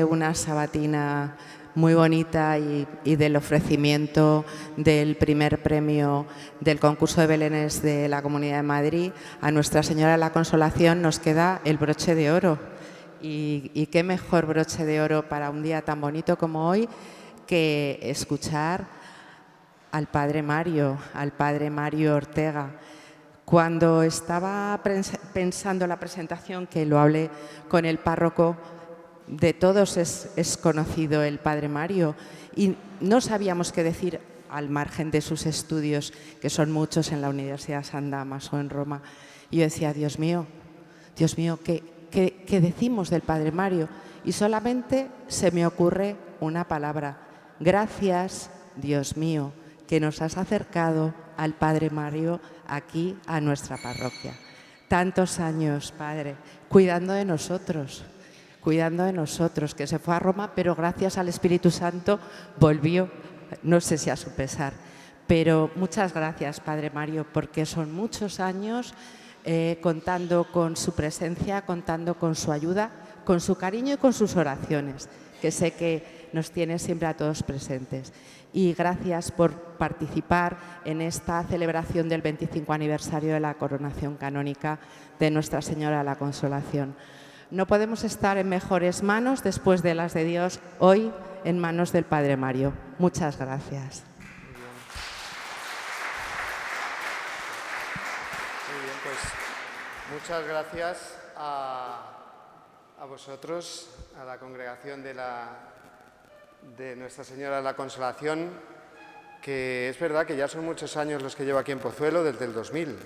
Una sabatina muy bonita y del ofrecimiento del primer premio del concurso de Belenes de la Comunidad de Madrid a Nuestra Señora de la Consolación nos queda el broche de oro. Y qué mejor broche de oro para un día tan bonito como hoy que escuchar al Padre Mario Ortega. Cuando estaba pensando la presentación, que lo hablé con el párroco, de todos es conocido el Padre Mario y no sabíamos qué decir al margen de sus estudios, que son muchos en la Universidad San Damaso en Roma. Y yo decía, Dios mío, ¿qué decimos del Padre Mario? Y solamente se me ocurre una palabra: gracias, Dios mío, que nos has acercado al Padre Mario aquí a nuestra parroquia. Tantos años, Padre, cuidando de nosotros, que se fue a Roma, pero gracias al Espíritu Santo volvió, no sé si a su pesar. Pero muchas gracias, Padre Mario, porque son muchos años contando con su presencia, contando con su ayuda, con su cariño y con sus oraciones, que sé que nos tiene siempre a todos presentes. Y gracias por participar en esta celebración del 25 aniversario de la coronación canónica de Nuestra Señora de la Consolación. No podemos estar en mejores manos después de las de Dios, hoy en manos del Padre Mario. Muchas gracias. Muy bien, pues muchas gracias a vosotros, a la congregación de Nuestra Señora de la Consolación, que es verdad que ya son muchos años los que llevo aquí en Pozuelo, desde el 2000,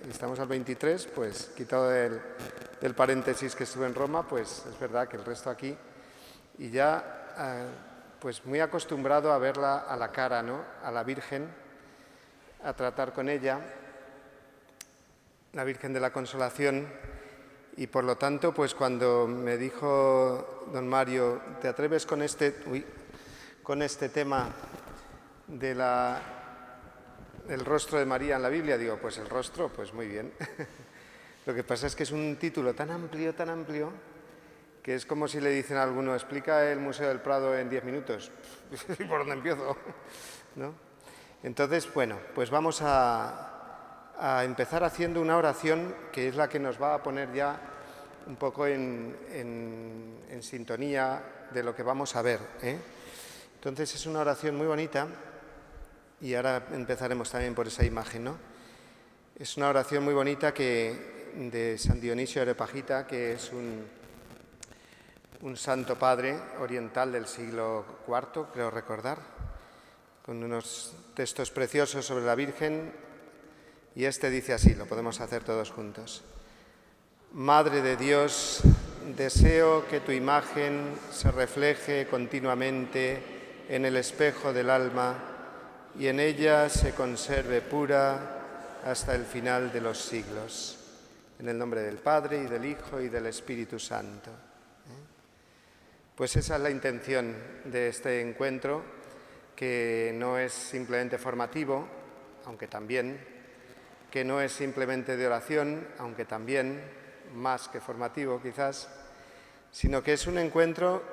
y estamos al 23, pues quitado del paréntesis que estuve en Roma, pues es verdad que el resto aquí, y ya pues muy acostumbrado a verla a la cara, ¿no?, a la Virgen, a tratar con ella, la Virgen de la Consolación. Y por lo tanto, pues cuando me dijo don Mario, ¿te atreves con este tema del rostro de María en la Biblia? Digo, pues el rostro, pues muy bien. Lo que pasa es que es un título tan amplio, que es como si le dicen a alguno, explica el Museo del Prado en 10 minutos. ¿Por dónde empiezo? ¿No? Entonces, bueno, pues vamos a empezar haciendo una oración que es la que nos va a poner ya un poco en sintonía de lo que vamos a ver, Entonces es una oración muy bonita y ahora empezaremos también por esa imagen, ¿no? Es una oración muy bonita de San Dionisio de Areopagita, que es un santo padre oriental del siglo IV, creo recordar, con unos textos preciosos sobre la Virgen. Y este dice así, lo podemos hacer todos juntos. Madre de Dios, deseo que tu imagen se refleje continuamente en el espejo del alma y en ella se conserve pura hasta el final de los siglos. En el nombre del Padre, y del Hijo, y del Espíritu Santo. Pues esa es la intención de este encuentro, que no es simplemente formativo, aunque también, que no es simplemente de oración, aunque también, más que formativo quizás, sino que es un encuentro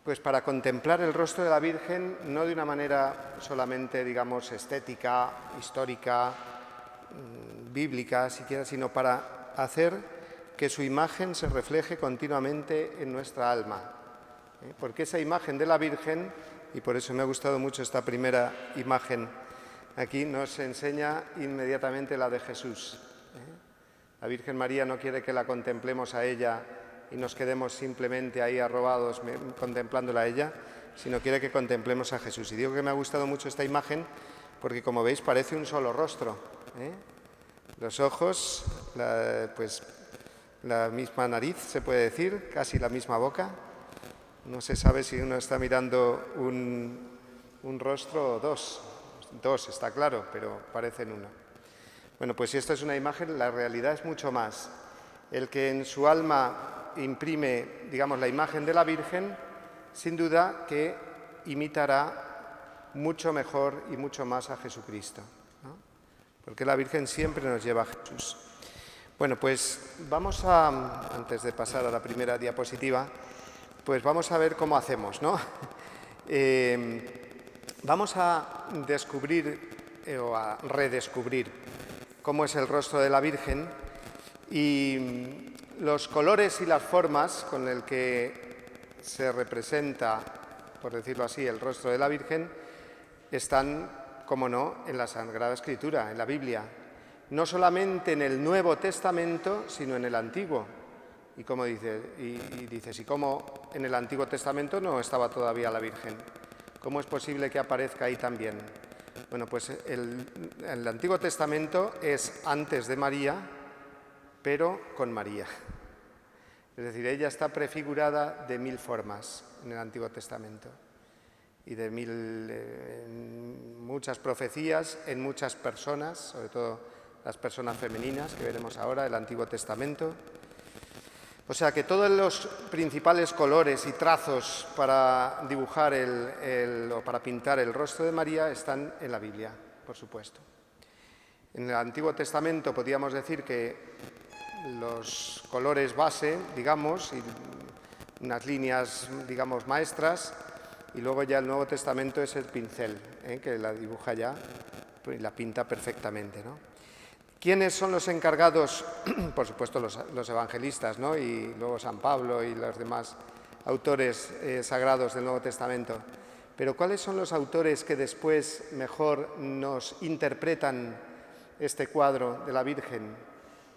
pues para contemplar el rostro de la Virgen, no de una manera solamente, digamos, estética, histórica, bíblica, siquiera, sino para hacer que su imagen se refleje continuamente en nuestra alma. Porque esa imagen de la Virgen, y por eso me ha gustado mucho esta primera imagen, aquí nos enseña inmediatamente la de Jesús. La Virgen María no quiere que la contemplemos a ella y nos quedemos simplemente ahí arrobados contemplándola a ella, sino quiere que contemplemos a Jesús. Y digo que me ha gustado mucho esta imagen porque, como veis, parece un solo rostro. Los ojos, pues la misma nariz, se puede decir, casi la misma boca. No se sabe si uno está mirando un rostro o dos. Dos, está claro, pero parecen uno. Bueno, pues si esto es una imagen, la realidad es mucho más. El que en su alma imprime, digamos, la imagen de la Virgen, sin duda que imitará mucho mejor y mucho más a Jesucristo, ¿no? Porque la Virgen siempre nos lleva a Jesús. Bueno, pues antes de pasar a la primera diapositiva, pues vamos a ver cómo hacemos, ¿no? Vamos a descubrir o a redescubrir cómo es el rostro de la Virgen y los colores y las formas con el que se representa, por decirlo así, el rostro de la Virgen, están, como no, en la Sagrada Escritura, en la Biblia. No solamente en el Nuevo Testamento, sino en el Antiguo. Y como dices, ¿y cómo en el Antiguo Testamento no estaba todavía la Virgen? ¿Cómo es posible que aparezca ahí también? Bueno, pues el Antiguo Testamento es antes de María, pero con María. Es decir, ella está prefigurada de 1000 formas en el Antiguo Testamento y de muchas profecías en muchas personas, sobre todo las personas femeninas que veremos ahora, el Antiguo Testamento. O sea que todos los principales colores y trazos para dibujar o para pintar el rostro de María están en la Biblia, por supuesto. En el Antiguo Testamento podríamos decir que los colores base, digamos, y unas líneas, digamos, maestras, y luego ya el Nuevo Testamento es el pincel, que la dibuja ya y la pinta perfectamente, ¿no? ¿Quiénes son los encargados? Por supuesto los evangelistas, ¿no? Y luego San Pablo y los demás autores sagrados del Nuevo Testamento. Pero ¿cuáles son los autores que después mejor nos interpretan este cuadro de la Virgen?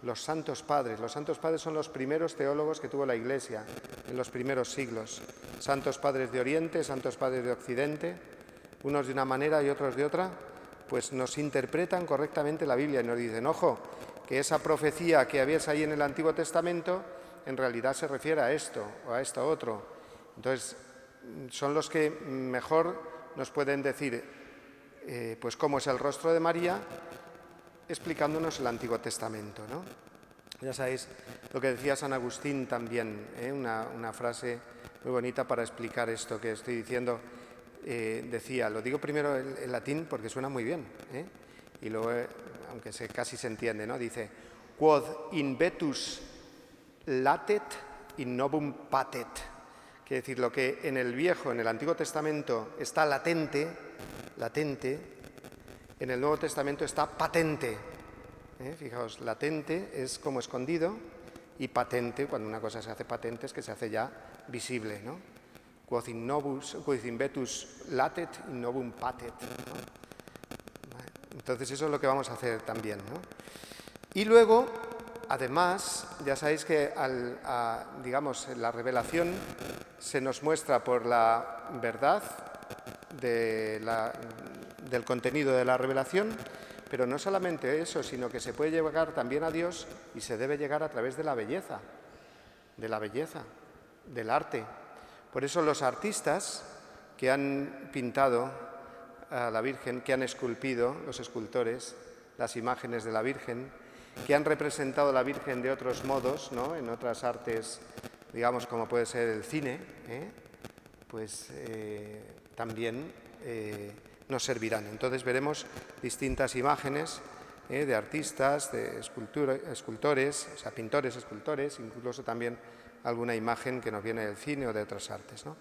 Los santos padres. Los santos padres son los primeros teólogos que tuvo la Iglesia en los primeros siglos. Santos padres de Oriente, santos padres de Occidente, unos de una manera y otros de otra, pues nos interpretan correctamente la Biblia y nos dicen, ojo, que esa profecía que habías ahí en el Antiguo Testamento en realidad se refiere a esto o a esto otro. Entonces, son los que mejor nos pueden decir pues cómo es el rostro de María, explicándonos el Antiguo Testamento, ¿no? Ya sabéis lo que decía San Agustín también, una frase muy bonita para explicar esto que estoy diciendo. Decía, lo digo primero en latín porque suena muy bien, y luego, aunque casi se entiende, ¿no? Dice, quod in vetus latet in novum patet. Quiere decir, lo que en el Antiguo Testamento está latente, en el Nuevo Testamento está patente. Fijaos, latente es como escondido y patente, cuando una cosa se hace patente, es que se hace ya visible, ¿no? Quod in vetus latet in novum patet, ¿no? Entonces eso es lo que vamos a hacer también, ¿no? Y luego, además, ya sabéis que digamos, la revelación se nos muestra por la verdad del contenido de la revelación, pero no solamente eso, sino que se puede llegar también a Dios y se debe llegar a través de la belleza, del arte. Por eso los artistas que han pintado a la Virgen, que han esculpido, los escultores, las imágenes de la Virgen, que han representado a la Virgen de otros modos, ¿no? En otras artes, digamos, como puede ser el cine, pues también nos servirán. Entonces veremos distintas imágenes de artistas, de escultores, o sea, pintores, escultores, incluso también alguna imagen que nos viene del cine o de otras artes, ¿no?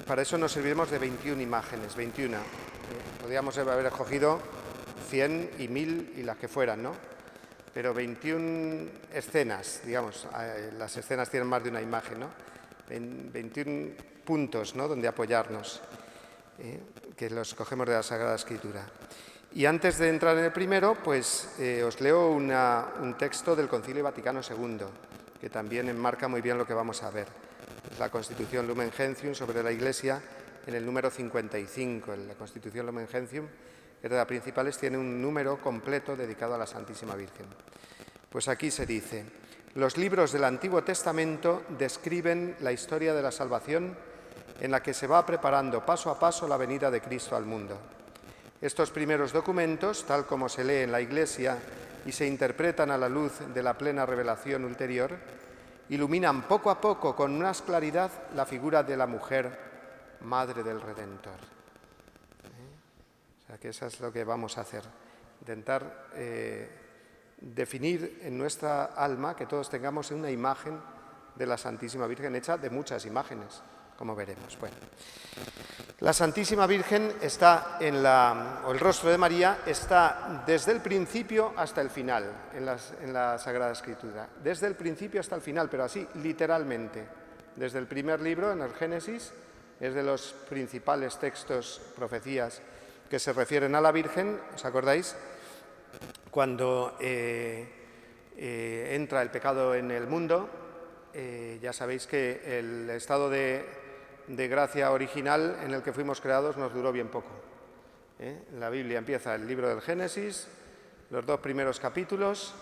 Para eso nos serviremos de 21 imágenes, 21. Podríamos haber escogido 100 y 1000 y las que fueran, ¿no? Pero 21 escenas, digamos, las escenas tienen más de una imagen, ¿no? 21 puntos, ¿no?, donde apoyarnos, que los cogemos de la Sagrada Escritura. Y antes de entrar en el primero, pues os leo un texto del Concilio Vaticano II, que también enmarca muy bien lo que vamos a ver. Es la Constitución Lumen Gentium sobre la Iglesia, en el número 55. La Constitución Lumen Gentium, que es de las principales, tiene un número completo dedicado a la Santísima Virgen. Pues aquí se dice, los libros del Antiguo Testamento describen la historia de la salvación en la que se va preparando paso a paso la venida de Cristo al mundo. Estos primeros documentos, tal como se lee en la Iglesia y se interpretan a la luz de la plena revelación ulterior, iluminan poco a poco con más claridad la figura de la mujer, Madre del Redentor. sea, que eso es lo que vamos a hacer. Intentar definir en nuestra alma que todos tengamos una imagen de la Santísima Virgen hecha de muchas imágenes, como veremos. Bueno, la Santísima Virgen está o el rostro de María está desde el principio hasta el final en la Sagrada Escritura. Desde el principio hasta el final, pero así, literalmente. Desde el primer libro, en el Génesis, es de los principales textos, profecías, que se refieren a la Virgen. ¿Os acordáis? Cuando entra el pecado en el mundo, ya sabéis que el estado de gracia original en el que fuimos creados nos duró bien poco. La Biblia empieza el libro del Génesis, los 2 primeros capítulos,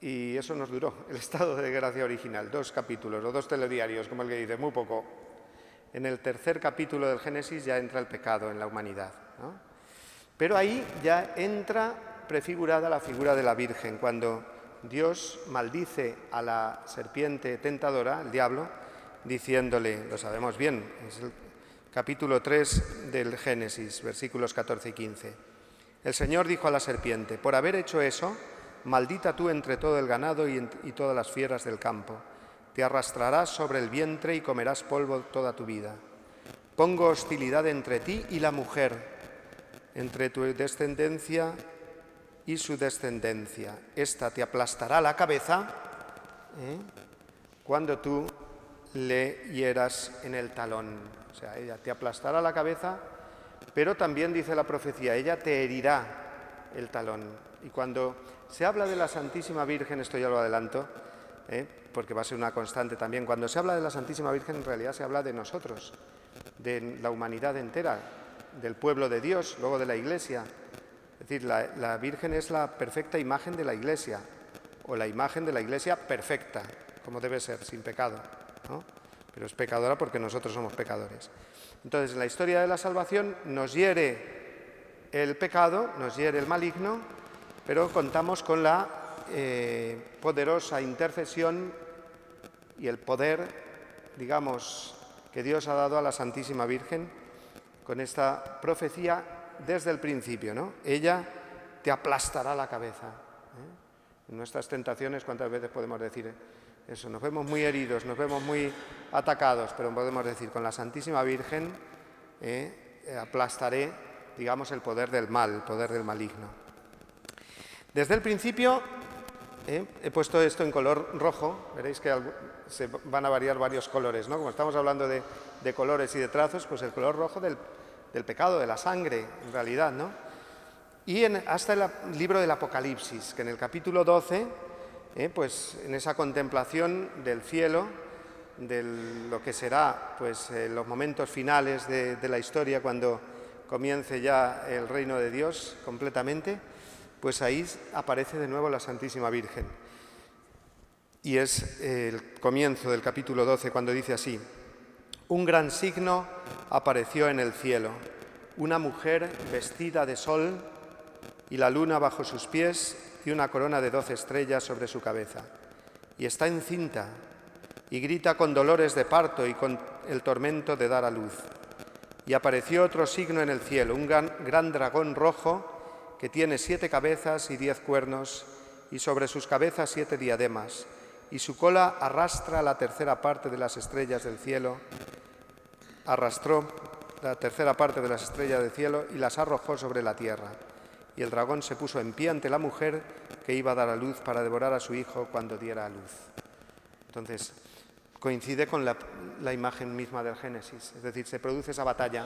y eso nos duró, el estado de gracia original, 2 capítulos o 2 telediarios, como el que dice, muy poco. En el tercer capítulo del Génesis ya entra el pecado en la humanidad, ¿no? Pero ahí ya entra prefigurada la figura de la Virgen, cuando Dios maldice a la serpiente tentadora, el diablo, diciéndole, lo sabemos bien, es el capítulo 3 del Génesis, versículos 14 y 15. El Señor dijo a la serpiente, por haber hecho eso, maldita tú entre todo el ganado y todas las fieras del campo. Te arrastrarás sobre el vientre y comerás polvo toda tu vida. Pongo hostilidad entre ti y la mujer, entre tu descendencia y su descendencia. Esta te aplastará la cabeza cuando tú le hieras en el talón. O sea, ella te aplastará la cabeza, pero también dice la profecía, ella te herirá el talón. Y cuando se habla de la Santísima Virgen, esto ya lo adelanto, porque va a ser una constante también, cuando se habla de la Santísima Virgen en realidad se habla de nosotros, de la humanidad entera, del pueblo de Dios, luego de la Iglesia. Es decir, la Virgen es la perfecta imagen de la Iglesia, o la imagen de la Iglesia perfecta, como debe ser, sin pecado, ¿no? Pero es pecadora porque nosotros somos pecadores. Entonces, en la historia de la salvación nos hiere el pecado, nos hiere el maligno, pero contamos con la poderosa intercesión y el poder, digamos, que Dios ha dado a la Santísima Virgen con esta profecía desde el principio, ¿no? Ella te aplastará la cabeza. En nuestras tentaciones, ¿cuántas veces podemos decir eso? Nos vemos muy heridos, nos vemos muy atacados, pero podemos decir, con la Santísima Virgen aplastaré, digamos, el poder del mal, el poder del maligno. Desde el principio he puesto esto en color rojo, veréis que se van a variar varios colores, ¿no? Como estamos hablando de colores y de trazos, pues el color rojo del pecado, de la sangre, en realidad, ¿no? Y hasta el libro del Apocalipsis, que en el capítulo 12, pues en esa contemplación del cielo, de lo que será pues los momentos finales de la historia, cuando comience ya el reino de Dios completamente, pues ahí aparece de nuevo la Santísima Virgen. Y es el comienzo del capítulo 12, cuando dice así: un gran signo apareció en el cielo, una mujer vestida de sol y la luna bajo sus pies y una corona de 12 estrellas sobre su cabeza. Y está encinta y grita con dolores de parto y con el tormento de dar a luz. Y apareció otro signo en el cielo, un gran dragón rojo que tiene 7 cabezas y 10 cuernos, y sobre sus cabezas 7 diademas, y su cola arrastra la tercera parte de las estrellas del cielo, arrastró la tercera parte de las estrellas del cielo y las arrojó sobre la tierra. Y el dragón se puso en pie ante la mujer que iba a dar a luz para devorar a su hijo cuando diera a luz. Entonces, coincide con la imagen misma del Génesis, es decir, se produce esa batalla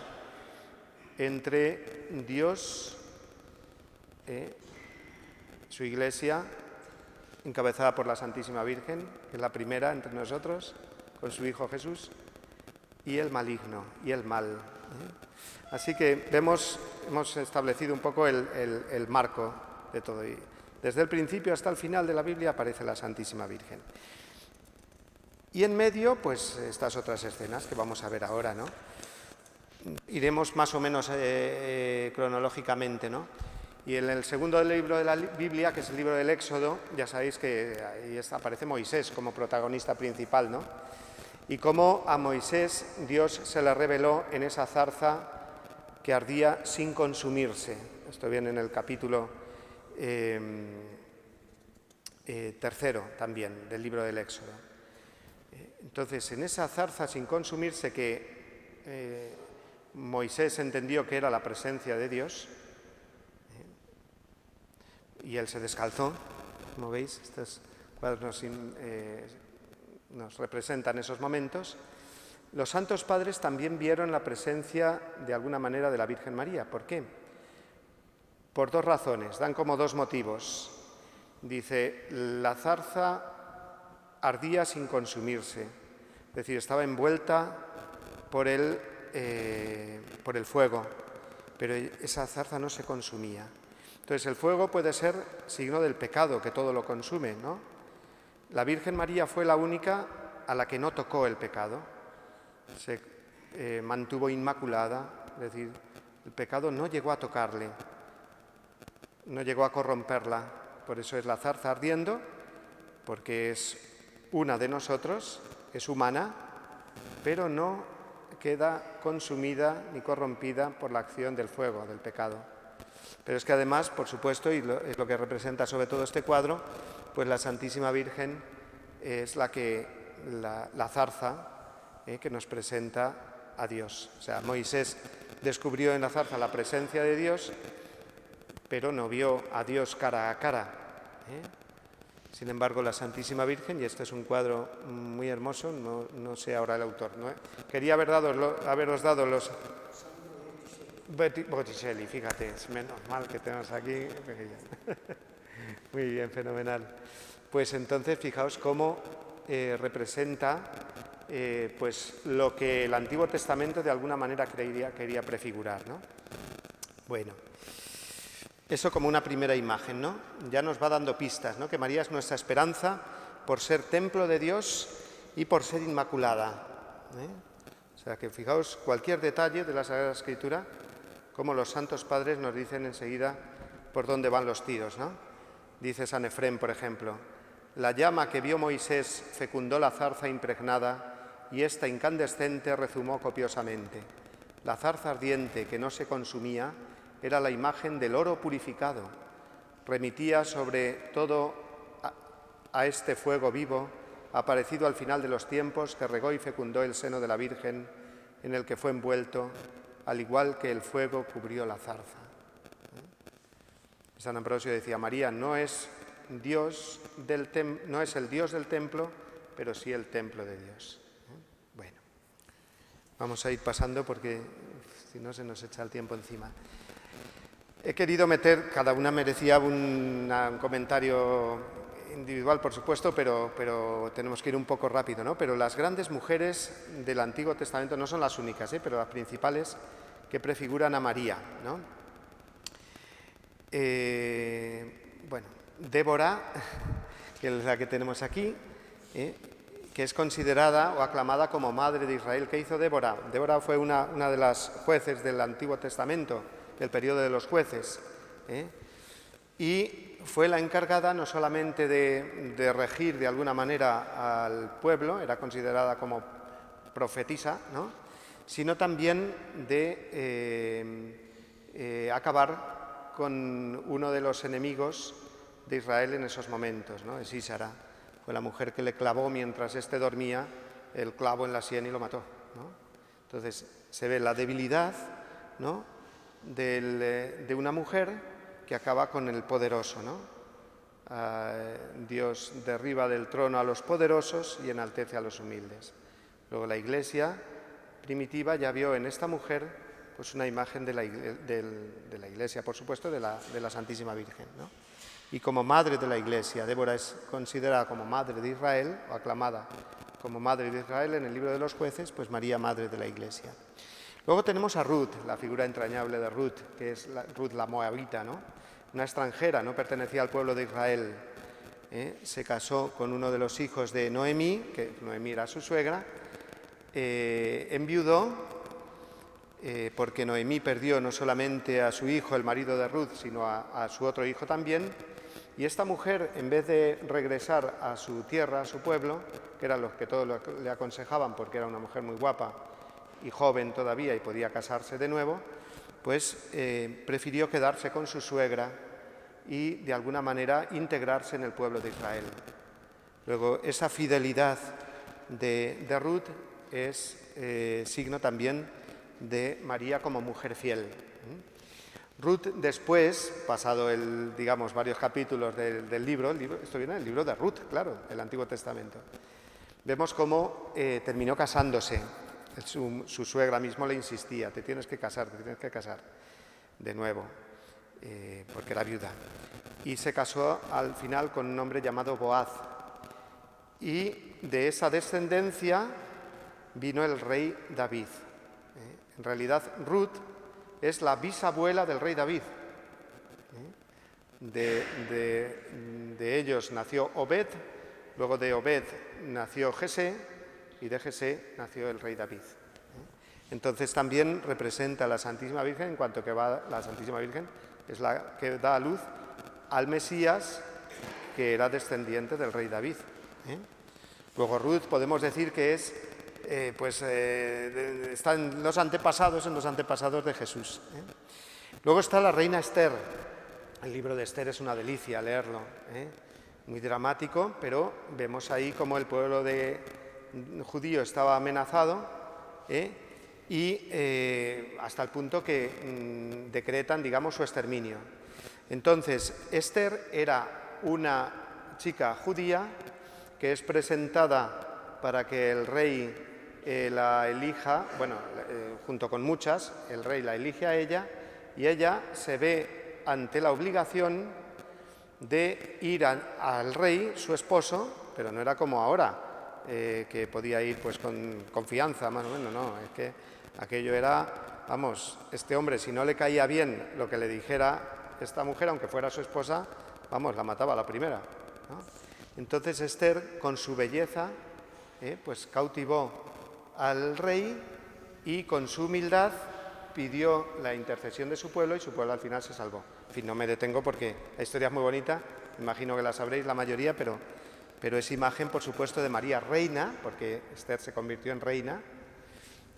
entre Dios, su Iglesia, encabezada por la Santísima Virgen, que es la primera entre nosotros, con su Hijo Jesús, y el maligno, y el mal. Así que hemos establecido un poco el marco de todo. Y desde el principio hasta el final de la Biblia aparece la Santísima Virgen. Y en medio, pues estas otras escenas que vamos a ver ahora, ¿no? Iremos más o menos cronológicamente, ¿no? Y en el segundo libro de la Biblia, que es el libro del Éxodo, ya sabéis que ahí aparece Moisés como protagonista principal, ¿no? Y cómo a Moisés Dios se le reveló en esa zarza que ardía sin consumirse. Esto viene en el capítulo 3 también del libro del Éxodo. Entonces, en esa zarza sin consumirse que Moisés entendió que era la presencia de Dios, y él se descalzó, como veis, estos cuadros nos representan esos momentos. Los santos padres también vieron la presencia, de alguna manera, de la Virgen María. ¿Por qué? Por dos razones, dan como dos motivos. Dice, la zarza ardía sin consumirse, es decir, estaba envuelta por el fuego, pero esa zarza no se consumía. Entonces, el fuego puede ser signo del pecado, que todo lo consume, ¿no? La Virgen María fue la única a la que no tocó el pecado, se mantuvo inmaculada, es decir, el pecado no llegó a tocarle, no llegó a corromperla. Por eso es la zarza ardiendo, porque es una de nosotros, es humana, pero no queda consumida ni corrompida por la acción del fuego, del pecado. Pero es que además, por supuesto, y es lo que representa sobre todo este cuadro, pues la Santísima Virgen es la zarza que nos presenta a Dios. O sea, Moisés descubrió en la zarza la presencia de Dios, pero no vio a Dios cara a cara. Sin embargo, la Santísima Virgen, y este es un cuadro muy hermoso, no sé ahora el autor, ¿no? Quería haberos dado los... Botticelli, fíjate, es menos mal que tenemos aquí. Muy bien, fenomenal. Pues entonces, fijaos cómo representa pues lo que el Antiguo Testamento de alguna manera quería prefigurar, ¿no? Bueno, eso como una primera imagen, ¿no? Ya nos va dando pistas, ¿no? Que María es nuestra esperanza por ser templo de Dios y por ser inmaculada, O sea que fijaos cualquier detalle de la Sagrada Escritura, como los santos padres nos dicen enseguida por dónde van los tiros, ¿no? Dice San Efrén, por ejemplo, la llama que vio Moisés fecundó la zarza impregnada y esta incandescente rezumó copiosamente. La zarza ardiente que no se consumía era la imagen del oro purificado. Remitía sobre todo a este fuego vivo, aparecido al final de los tiempos, que regó y fecundó el seno de la Virgen, en el que fue envuelto, al igual que el fuego cubrió la zarza. San Ambrosio decía, María no es el Dios del templo, pero sí el templo de Dios. Bueno, vamos a ir pasando porque si no se nos echa el tiempo encima. He querido meter, cada una merecía un comentario individual, por supuesto, pero tenemos que ir un poco rápido, ¿no? Pero las grandes mujeres del Antiguo Testamento no son las únicas, pero las principales que prefiguran a María, ¿no? Bueno, Débora, que es la que tenemos aquí, que es considerada o aclamada como madre de Israel. ¿Qué hizo Débora? Débora fue una de las jueces del Antiguo Testamento, del periodo de los jueces, y fue la encargada no solamente de regir de alguna manera al pueblo, era considerada como profetisa, ¿no?, sino también de acabar con uno de los enemigos de Israel en esos momentos, ¿no? Sísara fue la mujer que le clavó mientras éste dormía el clavo en la sien y lo mató, ¿no? Entonces se ve la debilidad, ¿no?, de una mujer que acaba con el poderoso, ¿no? Dios derriba del trono a los poderosos y enaltece a los humildes. Luego la Iglesia primitiva ya vio en esta mujer pues una imagen de la Iglesia, por supuesto, de la Santísima Virgen, ¿no? Y como madre de la Iglesia, Débora es considerada como madre de Israel, o aclamada como madre de Israel en el libro de los jueces, pues María, madre de la Iglesia. Luego tenemos a Ruth, la figura entrañable de Ruth, que es Ruth la Moabita, ¿no? Una extranjera, no pertenecía al pueblo de Israel. Se casó con uno de los hijos de Noemí, que Noemí era su suegra, enviudó, porque Noemí perdió no solamente a su hijo, el marido de Ruth, sino a su otro hijo también. Y esta mujer, en vez de regresar a su tierra, a su pueblo, que era lo que todos le aconsejaban porque era una mujer muy guapa y joven todavía y podía casarse de nuevo, pues prefirió quedarse con su suegra y de alguna manera integrarse en el pueblo de Israel. Luego, esa fidelidad de Ruth es signo también de María como mujer fiel. Ruth después, pasado varios capítulos del libro, esto viene del libro de Ruth, claro, del Antiguo Testamento, vemos cómo terminó casándose. Su suegra mismo le insistía, te tienes que casar de nuevo, porque era viuda. Y se casó al final con un hombre llamado Boaz. Y de esa descendencia vino el rey David. En realidad, Ruth es la bisabuela del rey David. De ellos nació Obed, luego de Obed nació Jesé y de Jesé nació el rey David. Entonces también representa a la Santísima Virgen, en cuanto que la Santísima Virgen es la que da a luz al Mesías, que era descendiente del rey David. Luego Ruth podemos decir que está en los antepasados de Jesús. Luego está la reina Esther. El libro de Esther es una delicia leerlo, muy dramático, pero vemos ahí cómo el pueblo judío estaba amenazado y hasta el punto que decretan, su exterminio. Entonces, Esther era una chica judía que es presentada para que el rey la elija, junto con muchas, el rey la elige a ella y ella se ve ante la obligación de ir al rey, su esposo, pero no era como ahora, que podía ir pues con confianza, más o menos, no, es que aquello era, este hombre, si no le caía bien lo que le dijera esta mujer, aunque fuera su esposa, la mataba a la primera, ¿no? Entonces Esther, con su belleza, pues cautivó al rey y con su humildad pidió la intercesión de su pueblo y su pueblo al final se salvó. En fin, no me detengo porque la historia es muy bonita, imagino que la sabréis la mayoría, pero es imagen, por supuesto, de María reina, porque Esther se convirtió en reina,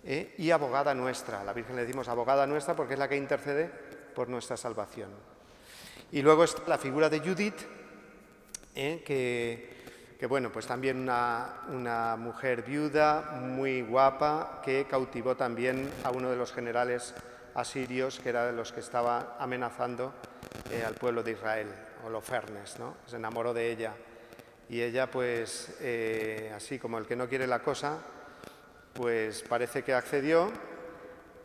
y abogada nuestra. A la Virgen le decimos abogada nuestra porque es la que intercede por nuestra salvación. Y luego está la figura de Judith, pues también una mujer viuda, muy guapa, que cautivó también a uno de los generales asirios, que era de los que estaba amenazando al pueblo de Israel, Holofernes, ¿no? Se enamoró de ella. Y ella, pues, así como el que no quiere la cosa, pues parece que accedió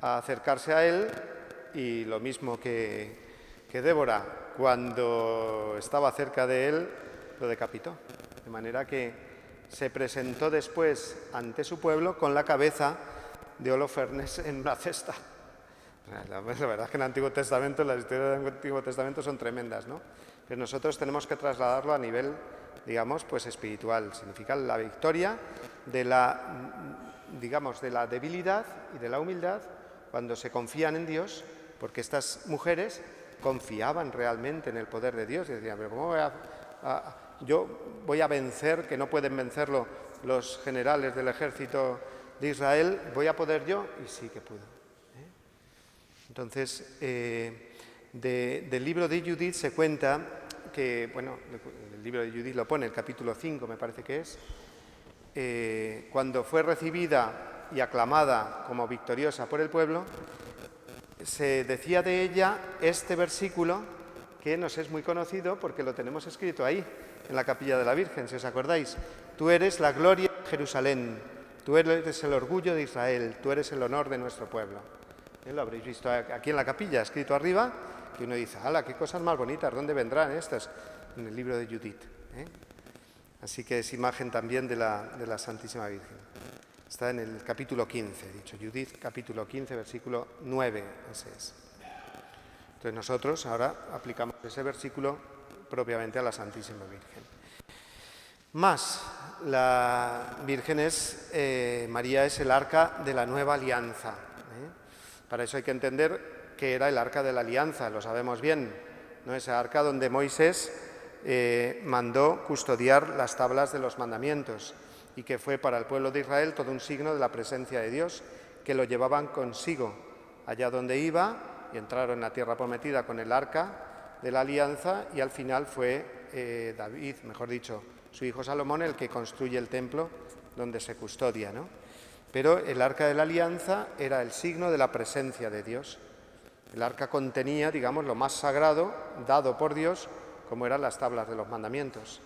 a acercarse a él, y lo mismo que Débora, cuando estaba cerca de él, lo decapitó. De manera que se presentó después ante su pueblo con la cabeza de Holofernes en una cesta. La verdad es que en el Antiguo Testamento, las historias del Antiguo Testamento son tremendas, ¿no? Pero nosotros tenemos que trasladarlo a nivel, pues espiritual. Significa la victoria de la debilidad y de la humildad cuando se confían en Dios, porque estas mujeres confiaban realmente en el poder de Dios y decían, pero ¿cómo yo voy a vencer, que no pueden vencerlo los generales del ejército de Israel, voy a poder yo? Y sí que pudo. Entonces, del libro de Judith se cuenta que, el libro de Judith lo pone, el capítulo 5 me parece que es, cuando fue recibida y aclamada como victoriosa por el pueblo, se decía de ella este versículo que nos es muy conocido porque lo tenemos escrito ahí, en la capilla de la Virgen, si os acordáis. Tú eres la gloria de Jerusalén, tú eres el orgullo de Israel, tú eres el honor de nuestro pueblo. Lo habréis visto aquí en la capilla, escrito arriba, que uno dice, ¡hala, qué cosas más bonitas! ¿Dónde vendrán estas? En el libro de Judith. Así que es imagen también de la Santísima Virgen. Está en el capítulo 15, dicho Judith, capítulo 15, versículo 9, ese es. Entonces nosotros ahora aplicamos ese versículo propiamente a la Santísima Virgen. Más, la Virgen María es el arca de la nueva alianza. Para eso hay que entender que era el arca de la alianza, lo sabemos bien, ¿no? Ese arca donde Moisés mandó custodiar las tablas de los mandamientos y que fue para el pueblo de Israel todo un signo de la presencia de Dios, que lo llevaban consigo allá donde iba, y entraron en la tierra prometida con el arca de la alianza, y al final fue David, mejor dicho, su hijo Salomón, el que construye el templo donde se custodia, ¿no? Pero el arca de la alianza era el signo de la presencia de Dios. El arca contenía, digamos, lo más sagrado dado por Dios, como eran las tablas de los mandamientos.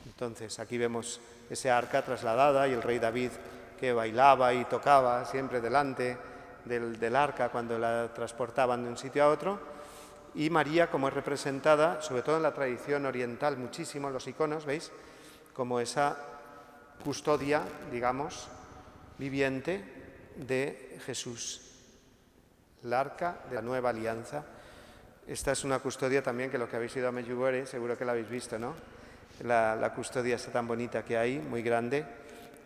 Entonces, aquí vemos ese arca trasladada y el rey David que bailaba y tocaba siempre delante del arca cuando la transportaban de un sitio a otro. Y María, como es representada, sobre todo en la tradición oriental, muchísimo en los iconos, ¿veis? Como esa custodia, digamos, viviente de Jesús. El arca de la nueva alianza. Esta es una custodia también que los que habéis ido a Medjugorje seguro que la habéis visto, ¿no? La custodia está tan bonita que hay, muy grande,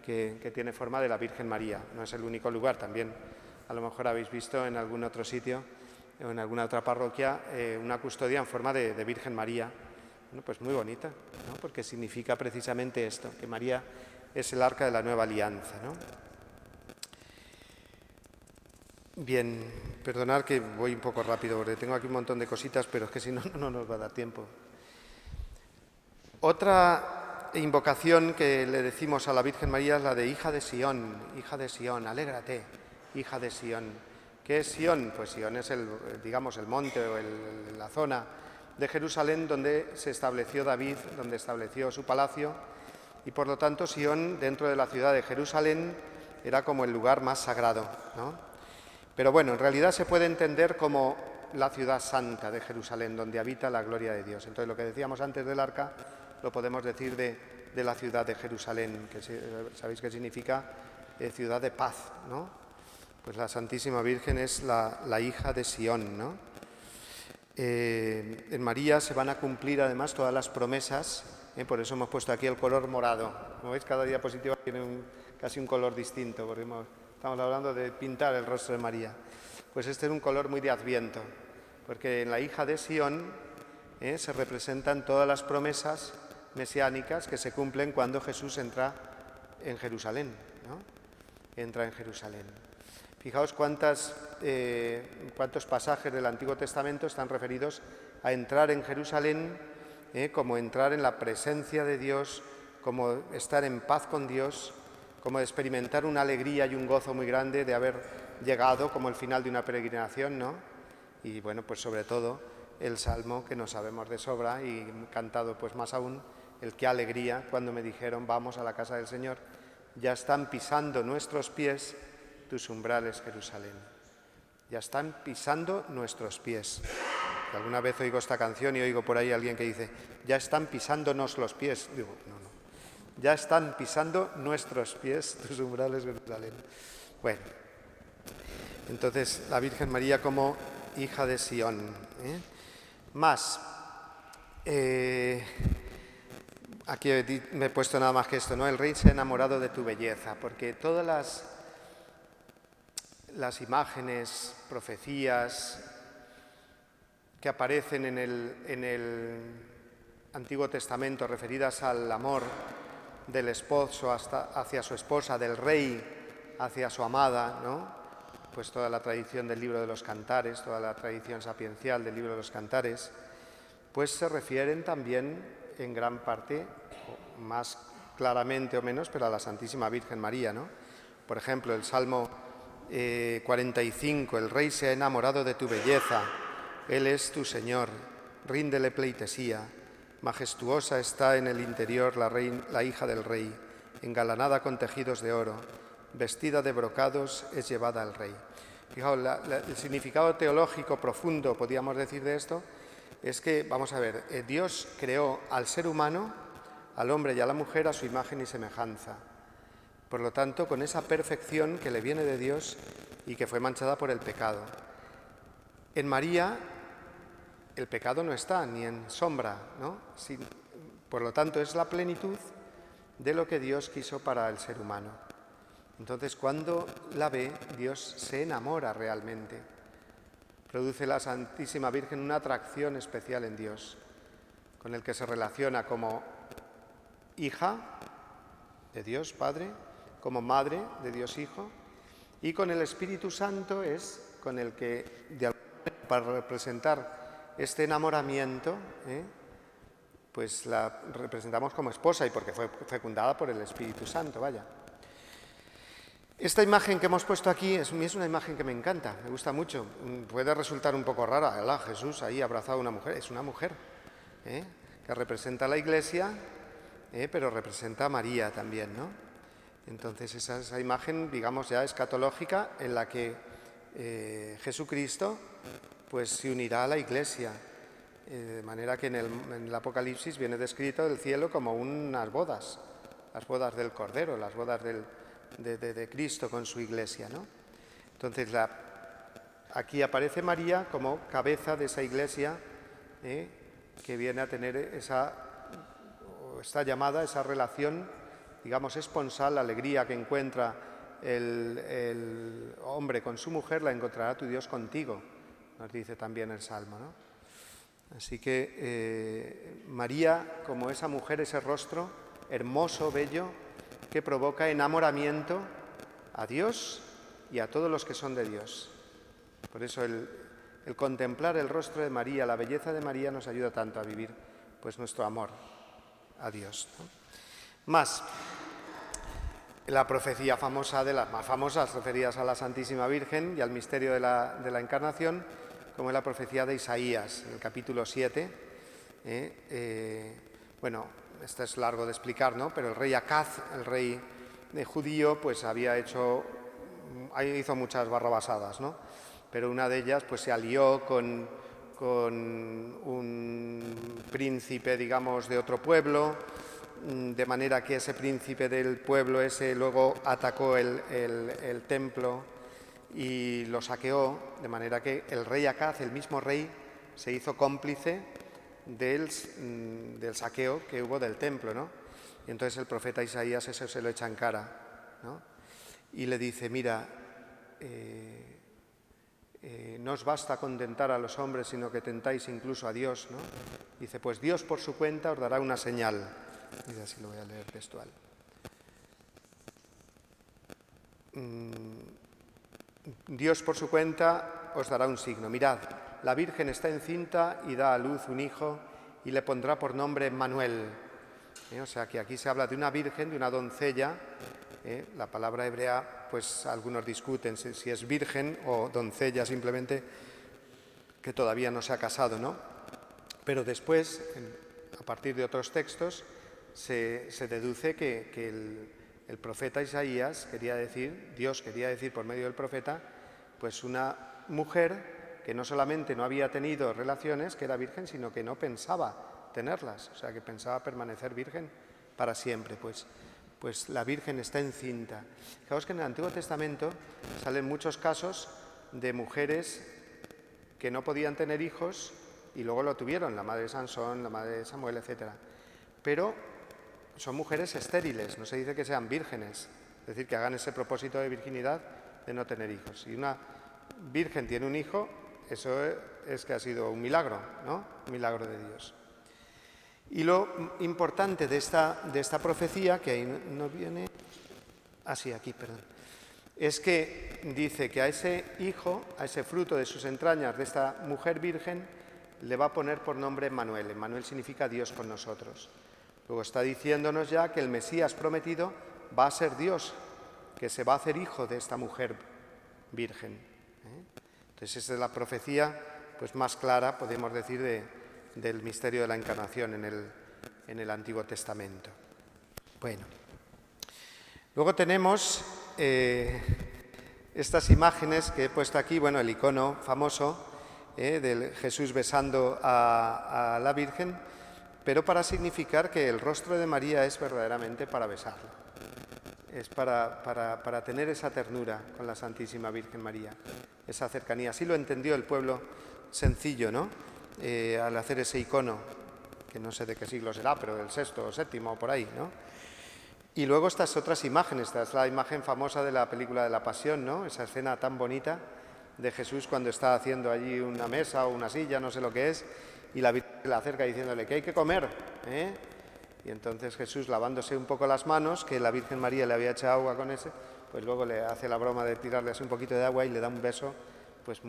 que tiene forma de la Virgen María. No es el único lugar, también a lo mejor habéis visto en algún otro sitio o en alguna otra parroquia una custodia en forma de Virgen María. Bueno, pues muy bonita, ¿no? Porque significa precisamente esto, que María es el arca de la nueva alianza, ¿no? Bien, perdonad que voy un poco rápido porque tengo aquí un montón de cositas, pero es que si no, no nos va a dar tiempo. Otra invocación que le decimos a la Virgen María es la de hija de Sión, alégrate, hija de Sión. ¿Qué es Sión? Pues Sión es el monte o la zona de Jerusalén donde se estableció David, donde estableció su palacio, y por lo tanto Sión, dentro de la ciudad de Jerusalén, era como el lugar más sagrado, ¿no? Pero bueno, en realidad se puede entender como la ciudad santa de Jerusalén, donde habita la gloria de Dios. Entonces, lo que decíamos antes del arca, lo podemos decir de la ciudad de Jerusalén, que sabéis que significa ciudad de paz, ¿no? Pues la Santísima Virgen es la hija de Sión, ¿no? En María se van a cumplir además todas las promesas, por eso hemos puesto aquí el color morado. Como veis, cada diapositiva tiene casi un color distinto, porque estamos hablando de pintar el rostro de María. Pues este es un color muy de Adviento, porque en la hija de Sión se representan todas las promesas mesiánicas que se cumplen cuando Jesús entra en Jerusalén, ¿no? Entra en Jerusalén. Fijaos cuántos pasajes del Antiguo Testamento están referidos a entrar en Jerusalén, como entrar en la presencia de Dios, como estar en paz con Dios, como experimentar una alegría y un gozo muy grande de haber llegado, como el final de una peregrinación, ¿no? Y bueno, pues sobre todo el salmo que no sabemos de sobra y cantado pues más aún, el qué alegría cuando me dijeron vamos a la casa del Señor, ya están pisando nuestros pies tus umbrales, Jerusalén. Ya están pisando nuestros pies. Que alguna vez oigo esta canción y oigo por ahí a alguien que dice, ya están pisándonos los pies. Digo, no. Ya están pisando nuestros pies tus umbrales, Jerusalén. Bueno, entonces la Virgen María como hija de Sión. Más, aquí me he puesto nada más que esto, ¿no? El rey se ha enamorado de tu belleza, porque todas las imágenes, profecías que aparecen en el Antiguo Testamento referidas al amor del esposo hacia su esposa, del rey hacia su amada, ¿no? Pues toda la tradición del libro de los Cantares, toda la tradición sapiencial del libro de los Cantares, pues se refieren también en gran parte, más claramente o menos, pero a la Santísima Virgen María, ¿no? Por ejemplo, el Salmo 45, el rey se ha enamorado de tu belleza, él es tu Señor, ríndele pleitesía. Majestuosa está en el interior la hija del rey, engalanada con tejidos de oro, vestida de brocados es llevada al rey. Fijaos, el significado teológico profundo, podríamos decir, de esto, es que, vamos a ver, Dios creó al ser humano, al hombre y a la mujer, a su imagen y semejanza. Por lo tanto, con esa perfección que le viene de Dios y que fue manchada por el pecado. En María el pecado no está ni en sombra, ¿no? Por lo tanto, es la plenitud de lo que Dios quiso para el ser humano. Entonces, cuando la ve, Dios se enamora realmente. Produce la Santísima Virgen una atracción especial en Dios, con el que se relaciona como hija de Dios Padre, como madre de Dios Hijo, y con el Espíritu Santo es con el que, para representar este enamoramiento, pues la representamos como esposa y porque fue fecundada por el Espíritu Santo, vaya. Esta imagen que hemos puesto aquí es una imagen que me encanta, me gusta mucho. Puede resultar un poco rara, ¿verdad? Jesús ahí abrazado a una mujer, es una mujer que representa a la Iglesia, pero representa a María también, ¿no? Entonces esa imagen, digamos, ya escatológica en la que Jesucristo pues se unirá a la Iglesia, de manera que en el Apocalipsis viene descrito el cielo como unas bodas, las bodas del Cordero, las bodas de Cristo con su Iglesia, ¿no? Entonces aquí aparece María como cabeza de esa Iglesia que viene a tener esta llamada, esa relación, digamos, esponsal, la alegría que encuentra el hombre con su mujer, la encontrará tu Dios contigo, nos dice también el Salmo, ¿no? Así que María, como esa mujer, ese rostro hermoso, bello, que provoca enamoramiento a Dios y a todos los que son de Dios. Por eso el contemplar el rostro de María, la belleza de María, nos ayuda tanto a vivir pues nuestro amor a Dios, ¿no? Más, la profecía famosa, de las más famosas, referidas a la Santísima Virgen y al misterio de la Encarnación, como es la profecía de Isaías, en el capítulo 7. Bueno, esto es largo de explicar, ¿no? Pero el rey Acaz, el rey judío, pues hizo muchas barrabasadas, ¿no? Pero una de ellas pues se alió con un príncipe, digamos, de otro pueblo, de manera que ese príncipe del pueblo ese luego atacó el templo y lo saqueó, de manera que el rey Acaz, el mismo rey, se hizo cómplice del saqueo que hubo del templo, ¿no? Y entonces el profeta Isaías eso se lo echa en cara, ¿no? Y le dice, mira, no os basta contentar a los hombres, sino que tentáis incluso a Dios, ¿no? Dice, pues Dios por su cuenta os dará una señal. Dice, así lo voy a leer textual. Dios por su cuenta os dará un signo. Mirad, la Virgen está encinta y da a luz un hijo y le pondrá por nombre Emmanuel. O sea que aquí se habla de una virgen, de una doncella. La palabra hebrea, pues algunos discuten si es virgen o doncella simplemente, que todavía no se ha casado, ¿no? Pero después, a partir de otros textos, se deduce que el profeta Isaías Dios quería decir por medio del profeta, pues una mujer que no solamente no había tenido relaciones, que era virgen, sino que no pensaba tenerlas, o sea, que pensaba permanecer virgen para siempre, pues la Virgen está encinta. Fijaos que en el Antiguo Testamento salen muchos casos de mujeres que no podían tener hijos y luego lo tuvieron, la madre de Sansón, la madre de Samuel, etc. Pero son mujeres estériles, no se dice que sean vírgenes, es decir, que hagan ese propósito de virginidad de no tener hijos. Si una virgen tiene un hijo, eso es que ha sido un milagro, ¿no? Un milagro de Dios. Y lo importante de esta profecía, que ahí no viene, es que dice que a ese hijo, a ese fruto de sus entrañas, de esta mujer virgen, le va a poner por nombre Emmanuel. Emmanuel significa Dios con nosotros. Luego está diciéndonos ya que el Mesías prometido va a ser Dios, que se va a hacer hijo de esta mujer virgen. Entonces esa es la profecía pues más clara, podemos decir, del misterio de la Encarnación en el Antiguo Testamento. Bueno, luego tenemos estas imágenes que he puesto aquí, bueno, el icono famoso del Jesús besando a la Virgen, pero para significar que el rostro de María es verdaderamente para besarla, es para tener esa ternura con la Santísima Virgen María, esa cercanía. Así lo entendió el pueblo sencillo, ¿no? Al hacer ese icono, que no sé de qué siglo será, pero del VI o VII o por ahí, ¿no? Y luego estas otras imágenes, esta es la imagen famosa de la película de la Pasión, ¿no? Esa escena tan bonita de Jesús cuando está haciendo allí una mesa o una silla, no sé lo que es, y la Virgen se le acerca diciéndole que hay que comer, Y entonces Jesús, lavándose un poco las manos, que la Virgen María le había echado agua con ese, pues luego le hace la broma de tirarle así un poquito de agua y le da un beso pues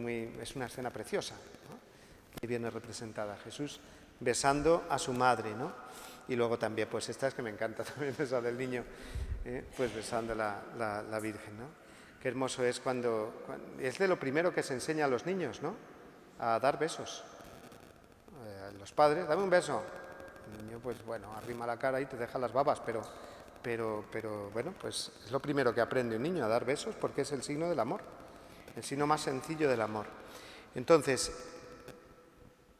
es una escena preciosa, ¿no? Que viene representada Jesús besando a su madre, ¿no? Y luego también, pues esta es que me encanta también, esa del niño, pues besando a la Virgen, ¿no? Qué hermoso es cuando es de lo primero que se enseña a los niños, ¿no? A dar besos. Los padres, dame un beso. El niño, pues bueno, arrima la cara y te deja las babas, pero bueno, pues es lo primero que aprende un niño, a dar besos, porque es el signo del amor, el signo más sencillo del amor. Entonces,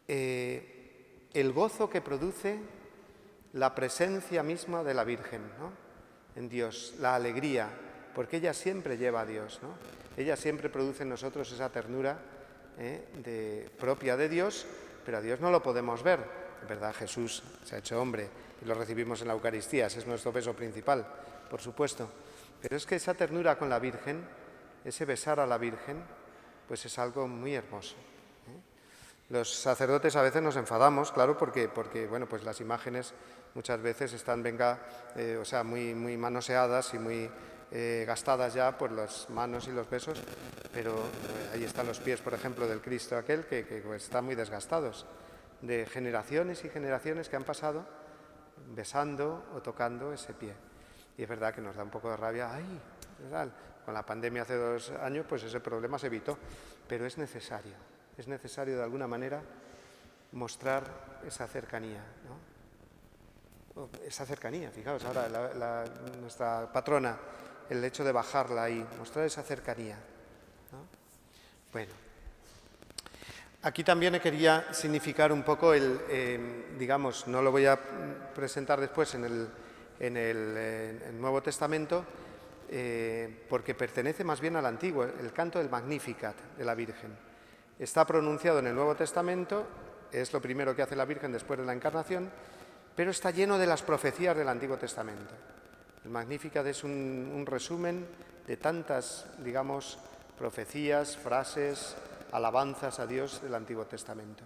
el gozo que produce la presencia misma de la Virgen, ¿no? En Dios, la alegría, porque ella siempre lleva a Dios, ¿no? Ella siempre produce en nosotros esa ternura propia de Dios, pero a Dios no lo podemos ver. En verdad, Jesús se ha hecho hombre y lo recibimos en la Eucaristía, ese es nuestro beso principal, por supuesto. Pero es que esa ternura con la Virgen, ese besar a la Virgen, pues es algo muy hermoso. Los sacerdotes a veces nos enfadamos, claro, porque bueno, pues las imágenes muchas veces están, muy manoseadas y muy gastadas ya por las manos y los besos, pero ahí están los pies, por ejemplo, del Cristo aquel, que pues, están muy desgastados, de generaciones y generaciones que han pasado besando o tocando ese pie. Y es verdad que nos da un poco de rabia, ¡ay! ¿Verdad? Con la pandemia hace 2 años, pues ese problema se evitó, pero es necesario de alguna manera mostrar esa cercanía, ¿no? Esa cercanía, fijaos, ahora nuestra patrona, el hecho de bajarla ahí, mostrar esa cercanía, ¿no? Bueno, aquí también quería significar un poco digamos, no lo voy a presentar después en el Nuevo Testamento, porque pertenece más bien al Antiguo, el canto del Magnificat de la Virgen. Está pronunciado en el Nuevo Testamento, es lo primero que hace la Virgen después de la Encarnación, pero está lleno de las profecías del Antiguo Testamento. El Magnificat es un resumen de tantas, digamos, profecías, frases, alabanzas a Dios del Antiguo Testamento.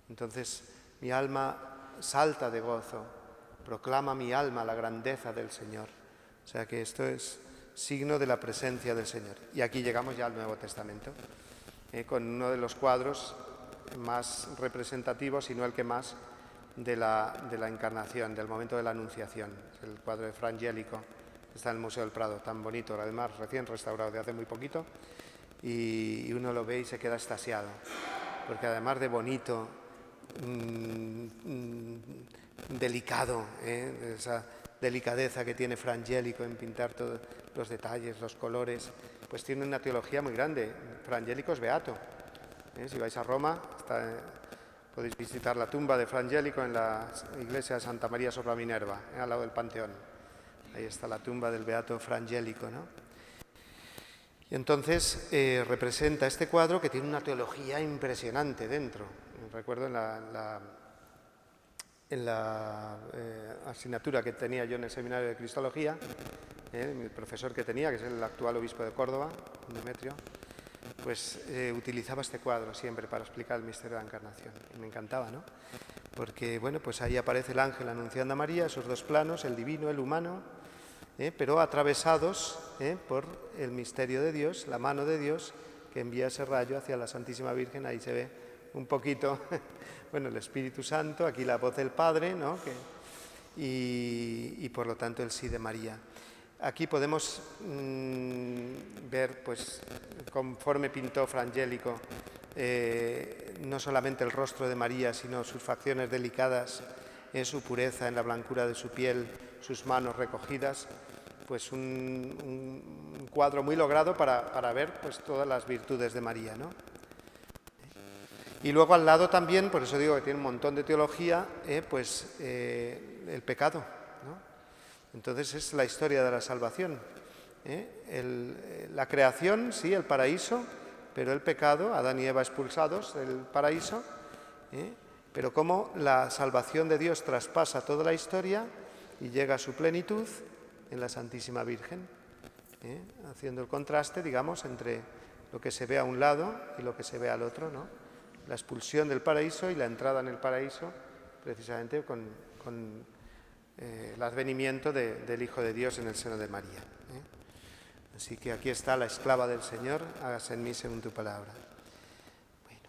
Entonces, mi alma salta de gozo, proclama mi alma la grandeza del Señor. O sea que esto es signo de la presencia del Señor. Y aquí llegamos ya al Nuevo Testamento, con uno de los cuadros más representativos, si no el que más, de la Encarnación, del momento de la Anunciación. El cuadro de Fra Angelico, que está en el Museo del Prado, tan bonito, además recién restaurado de hace muy poquito, y uno lo ve y se queda extasiado, porque además de bonito, delicado, esa delicadeza que tiene Fra Angelico en pintar todos los detalles, los colores, pues tiene una teología muy grande. Fra Angelico es beato. Si vais a Roma, podéis visitar la tumba de Fra Angelico en la iglesia de Santa María sopra Minerva, al lado del Panteón. Ahí está la tumba del beato Fra Angelico, ¿no? Y entonces representa este cuadro que tiene una teología impresionante dentro. Recuerdo en la asignatura que tenía yo en el seminario de Cristología, el profesor que tenía, que es el actual obispo de Córdoba, Demetrio, pues utilizaba este cuadro siempre para explicar el misterio de la Encarnación. Y me encantaba, ¿no? Porque, bueno, pues ahí aparece el ángel anunciando a María, esos dos planos, el divino, el humano, pero atravesados por el misterio de Dios, la mano de Dios, que envía ese rayo hacia la Santísima Virgen. Ahí se ve un poquito, bueno, el Espíritu Santo, aquí la voz del Padre, ¿no? Y por lo tanto el sí de María. Aquí podemos ver, pues, conforme pintó Fra Angelico, no solamente el rostro de María, sino sus facciones delicadas, su pureza en la blancura de su piel, sus manos recogidas, pues un cuadro muy logrado para ver pues, todas las virtudes de María, ¿no? Y luego al lado también, por eso digo que tiene un montón de teología, el pecado, ¿no? Entonces es la historia de la salvación. La creación, sí, el paraíso, pero el pecado, Adán y Eva expulsados del paraíso, pero cómo la salvación de Dios traspasa toda la historia y llega a su plenitud en la Santísima Virgen, haciendo el contraste, digamos, entre lo que se ve a un lado y lo que se ve al otro, ¿no? La expulsión del paraíso y la entrada en el paraíso, precisamente con el advenimiento del Hijo de Dios en el seno de María. Así que aquí está la esclava del Señor, hágase en mí según tu palabra. Bueno.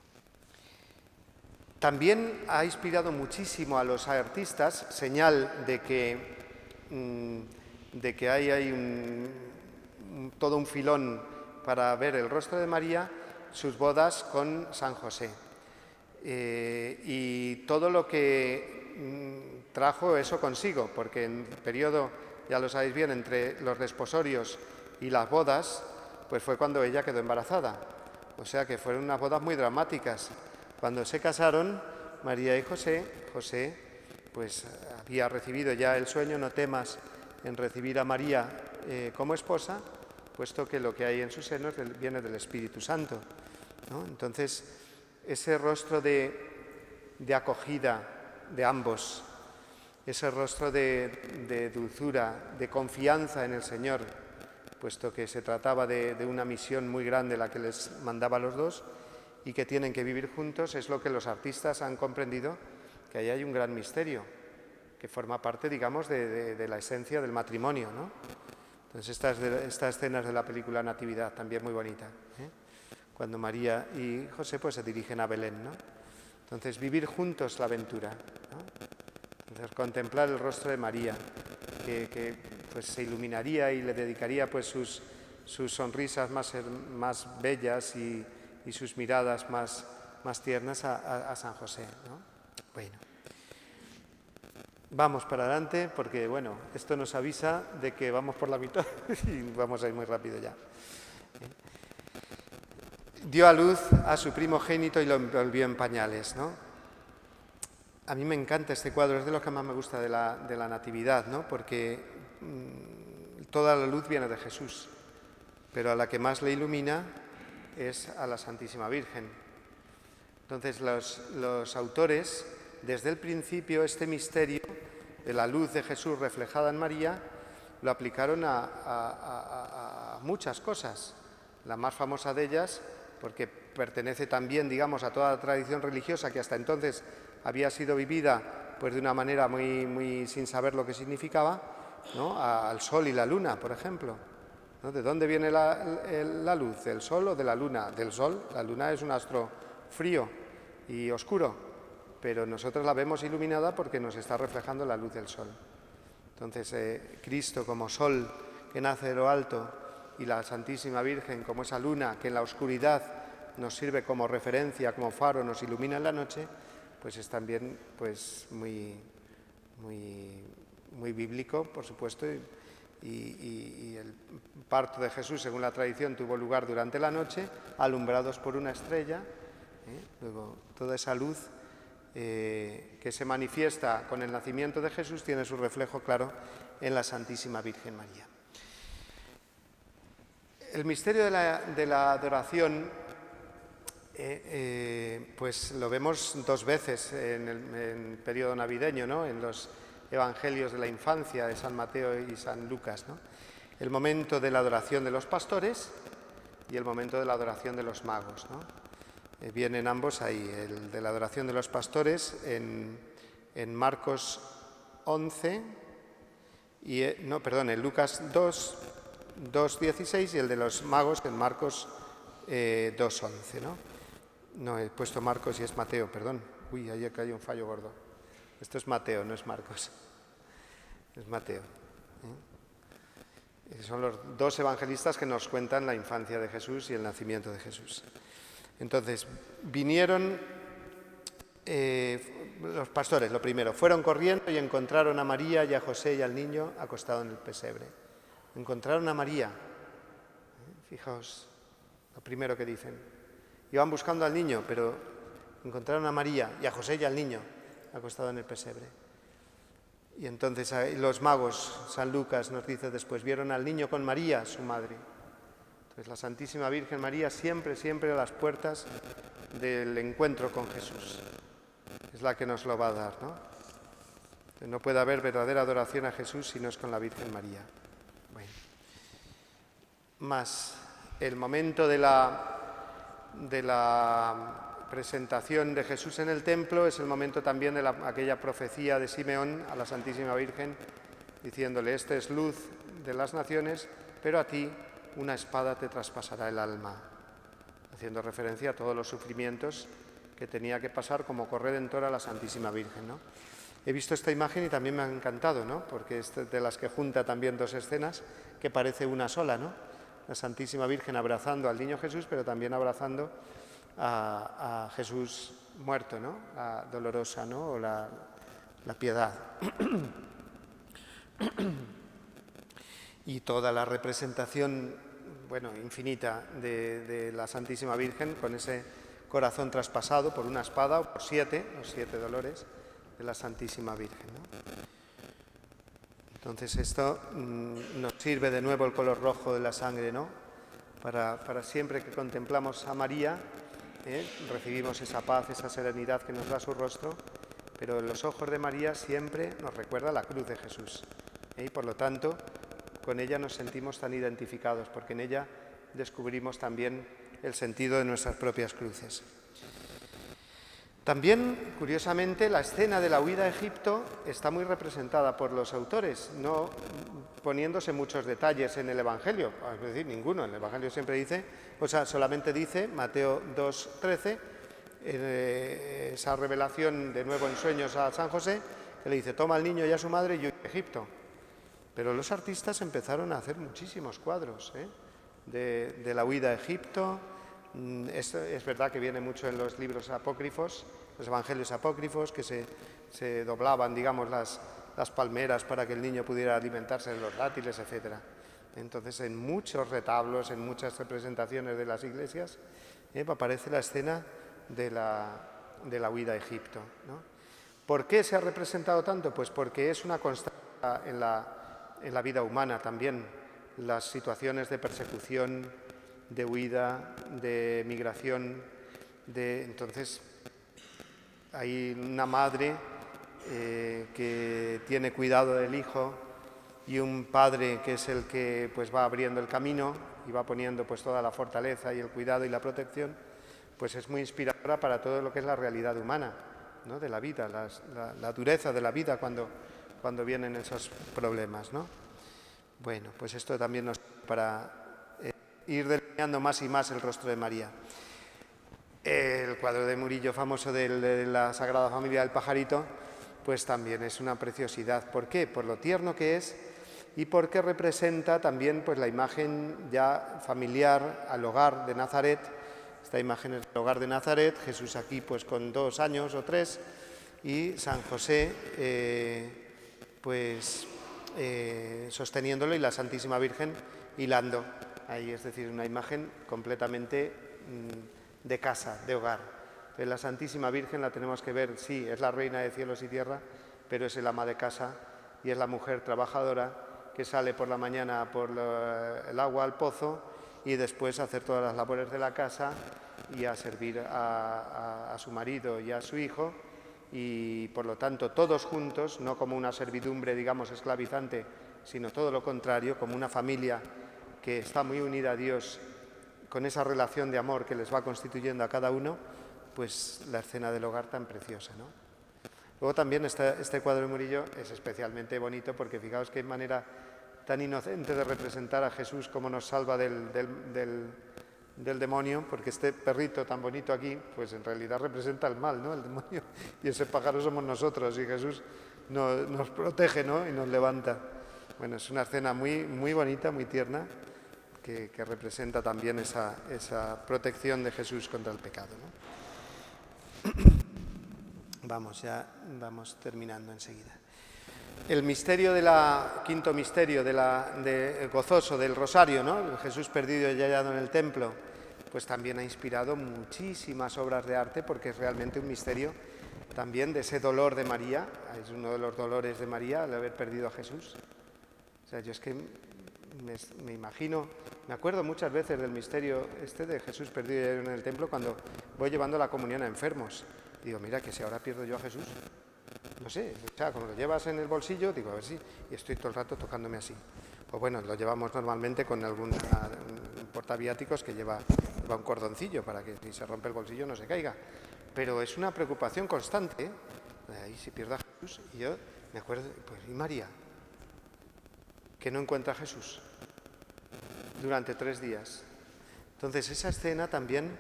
También ha inspirado muchísimo a los artistas, señal de que hay todo un filón para ver el rostro de María, sus bodas con San José. Y todo lo que trajo eso consigo, porque en el periodo, ya lo sabéis bien, entre los desposorios y las bodas, pues fue cuando ella quedó embarazada. O sea que fueron unas bodas muy dramáticas. Cuando se casaron María y José, José pues había recibido ya el sueño: no temas en recibir a María como esposa, puesto que lo que hay en sus senos viene del Espíritu Santo, ¿no? Entonces, ese rostro de acogida de ambos, ese rostro de dulzura, de confianza en el Señor, puesto que se trataba de una misión muy grande la que les mandaba a los dos y que tienen que vivir juntos, es lo que los artistas han comprendido, que ahí hay un gran misterio, que forma parte, digamos, de la esencia del matrimonio, ¿no? Entonces, estas escenas de la película Natividad, también muy bonita, cuando María y José pues se dirigen a Belén, ¿no? Entonces, vivir juntos la aventura, ¿no? Entonces, contemplar el rostro de María, que pues se iluminaría y le dedicaría pues sus sonrisas más bellas y sus miradas más tiernas a San José, ¿no? Bueno, vamos para adelante porque, bueno, esto nos avisa de que vamos por la mitad y vamos a ir muy rápido ya. Dio a luz a su primogénito y lo envolvió en pañales, ¿no? A mí me encanta este cuadro, es de lo que más me gusta de la Natividad, ¿no? Porque toda la luz viene de Jesús, pero a la que más le ilumina es a la Santísima Virgen. Entonces, los autores, desde el principio, este misterio de la luz de Jesús reflejada en María, lo aplicaron a muchas cosas. La más famosa de ellas, porque pertenece también, digamos, a toda la tradición religiosa que hasta entonces había sido vivida pues de una manera muy sin saber lo que significaba, ¿no? Al sol y la luna, por ejemplo, ¿no? ¿De dónde viene la luz? ¿Del sol o de la luna? Del sol. La luna es un astro frío y oscuro, pero nosotros la vemos iluminada porque nos está reflejando la luz del sol. Entonces, Cristo como sol que nace de lo alto y la Santísima Virgen como esa luna que en la oscuridad nos sirve como referencia, como faro, nos ilumina en la noche, pues es también pues muy bíblico, por supuesto, y el parto de Jesús, según la tradición, tuvo lugar durante la noche, alumbrados por una estrella. Luego, toda esa luz que se manifiesta con el nacimiento de Jesús tiene su reflejo claro en la Santísima Virgen María. El misterio de la adoración pues lo vemos dos veces en el periodo navideño, ¿no? En los evangelios de la infancia de San Mateo y San Lucas, ¿no? El momento de la adoración de los pastores y el momento de la adoración de los magos, ¿no? Vienen ambos ahí, el de la adoración de los pastores en Marcos 11, en Lucas 2:16 y el de los magos en Marcos 2:11, ¿no? No, he puesto Marcos y es Mateo, perdón. Uy, ahí hay un fallo gordo. Esto es Mateo, no es Marcos. Es Mateo. Son los dos evangelistas que nos cuentan la infancia de Jesús y el nacimiento de Jesús. Entonces, vinieron los pastores, lo primero, fueron corriendo y encontraron a María y a José y al niño acostado en el pesebre. Encontraron a María. Fijaos, lo primero que dicen. Iban buscando al niño, pero encontraron a María y a José y al niño acostado en el pesebre. Y entonces los magos, San Lucas nos dice después, vieron al niño con María, su madre. Entonces la Santísima Virgen María siempre a las puertas del encuentro con Jesús. Es la que nos lo va a dar, ¿no? Entonces, no puede haber verdadera adoración a Jesús si no es con la Virgen María. Bueno. Más el momento de la presentación de Jesús en el templo es el momento también de aquella profecía de Simeón a la Santísima Virgen, diciéndole, este es luz de las naciones, pero a ti una espada te traspasará el alma, haciendo referencia a todos los sufrimientos que tenía que pasar como corredentora la Santísima Virgen, ¿no? He visto esta imagen y también me ha encantado, ¿no? Porque es de las que junta también dos escenas que parece una sola, ¿no? La Santísima Virgen abrazando al niño Jesús, pero también abrazando a Jesús muerto, ¿no? La dolorosa, ¿no? O la piedad. Y toda la representación, bueno, infinita de la Santísima Virgen con ese corazón traspasado por una espada, o por los 7 dolores de la Santísima Virgen, ¿no? Entonces esto nos sirve de nuevo el color rojo de la sangre, ¿no? Para siempre que contemplamos a María, recibimos esa paz, esa serenidad que nos da su rostro, pero en los ojos de María siempre nos recuerda la cruz de Jesús, y por lo tanto con ella nos sentimos tan identificados, porque en ella descubrimos también el sentido de nuestras propias cruces. También, curiosamente, la escena de la huida a Egipto está muy representada por los autores, no poniéndose muchos detalles en el Evangelio, es decir, ninguno. En el Evangelio siempre dice, solamente dice, Mateo 2:13, esa revelación de nuevo en sueños a San José, que le dice, toma al niño y a su madre y huye a Egipto. Pero los artistas empezaron a hacer muchísimos cuadros de la huida a Egipto. Es verdad que viene mucho en los libros apócrifos, los evangelios apócrifos, que se doblaban, digamos, las palmeras para que el niño pudiera alimentarse de los dátiles, etc. Entonces, en muchos retablos, en muchas representaciones de las iglesias, aparece la escena de la huida a Egipto, ¿no? ¿Por qué se ha representado tanto? Pues porque es una constante en la vida humana también, las situaciones de persecución, de huida, de migración, entonces hay una madre que tiene cuidado del hijo y un padre que es el que pues va abriendo el camino y va poniendo pues toda la fortaleza y el cuidado y la protección, pues es muy inspiradora para todo lo que es la realidad humana, ¿no? De la vida, la dureza de la vida cuando vienen esos problemas, ¿no? Bueno, pues esto también nos para ir delineando más y más el rostro de María. El cuadro de Murillo famoso de la Sagrada Familia del Pajarito, pues también es una preciosidad. ¿Por qué? Por lo tierno que es y porque representa también pues la imagen ya familiar al hogar de Nazaret. Esta imagen es el hogar de Nazaret, Jesús aquí pues con 2 años o 3 y San José sosteniéndolo y la Santísima Virgen hilando. Ahí, es decir, una imagen completamente de casa, de hogar. Entonces, la Santísima Virgen la tenemos que ver, sí, es la reina de cielos y tierra, pero es el ama de casa y es la mujer trabajadora que sale por la mañana por el agua al pozo y después a hacer todas las labores de la casa y a servir a su marido y a su hijo, y por lo tanto todos juntos, no como una servidumbre, digamos, esclavizante, sino todo lo contrario, como una familia que está muy unida a Dios con esa relación de amor que les va constituyendo a cada uno, pues la escena del hogar tan preciosa, ¿no? Luego también este cuadro de Murillo es especialmente bonito porque fijaos qué manera tan inocente de representar a Jesús como nos salva del demonio, porque este perrito tan bonito aquí, pues en realidad representa el mal, ¿no? El demonio, y ese pájaro somos nosotros, y Jesús nos protege, ¿no? Y nos levanta. Bueno, es una escena muy, muy bonita, muy tierna, que representa también esa protección de Jesús contra el pecado, ¿no? Vamos terminando enseguida. El misterio quinto misterio gozoso del Rosario, ¿no? El Jesús perdido y hallado en el templo, pues también ha inspirado muchísimas obras de arte, porque es realmente un misterio también de ese dolor de María. Es uno de los dolores de María al haber perdido a Jesús. O sea, yo es que me imagino, me acuerdo muchas veces del misterio de Jesús perdido y hallado en el templo cuando voy llevando la comunión a enfermos. Digo, mira, que si ahora pierdo yo a Jesús, no sé, o sea, como lo llevas en el bolsillo, digo, a ver si, y estoy todo el rato tocándome así. O bueno, lo llevamos normalmente con algún portaviáticos que lleva un cordoncillo para que si se rompe el bolsillo no se caiga. Pero es una preocupación constante, ¿eh? Ahí si pierdo a Jesús, y yo me acuerdo, pues, ¿y María? Que no encuentra a Jesús. durante 3 días. Entonces esa escena también,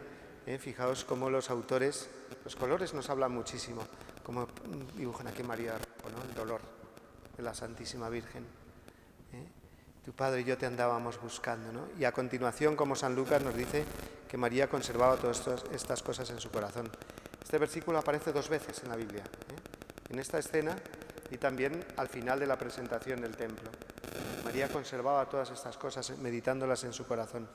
fijaos cómo los autores, los colores nos hablan muchísimo, como dibujan aquí María, ¿no? El dolor de la Santísima Virgen. Tu padre y yo te andábamos buscando, ¿no? Y a continuación, como San Lucas nos dice que María conservaba todas estas cosas en su corazón. Este versículo aparece 2 veces en la Biblia, en esta escena y también al final de la presentación del templo. María conservaba todas estas cosas meditándolas en su corazón,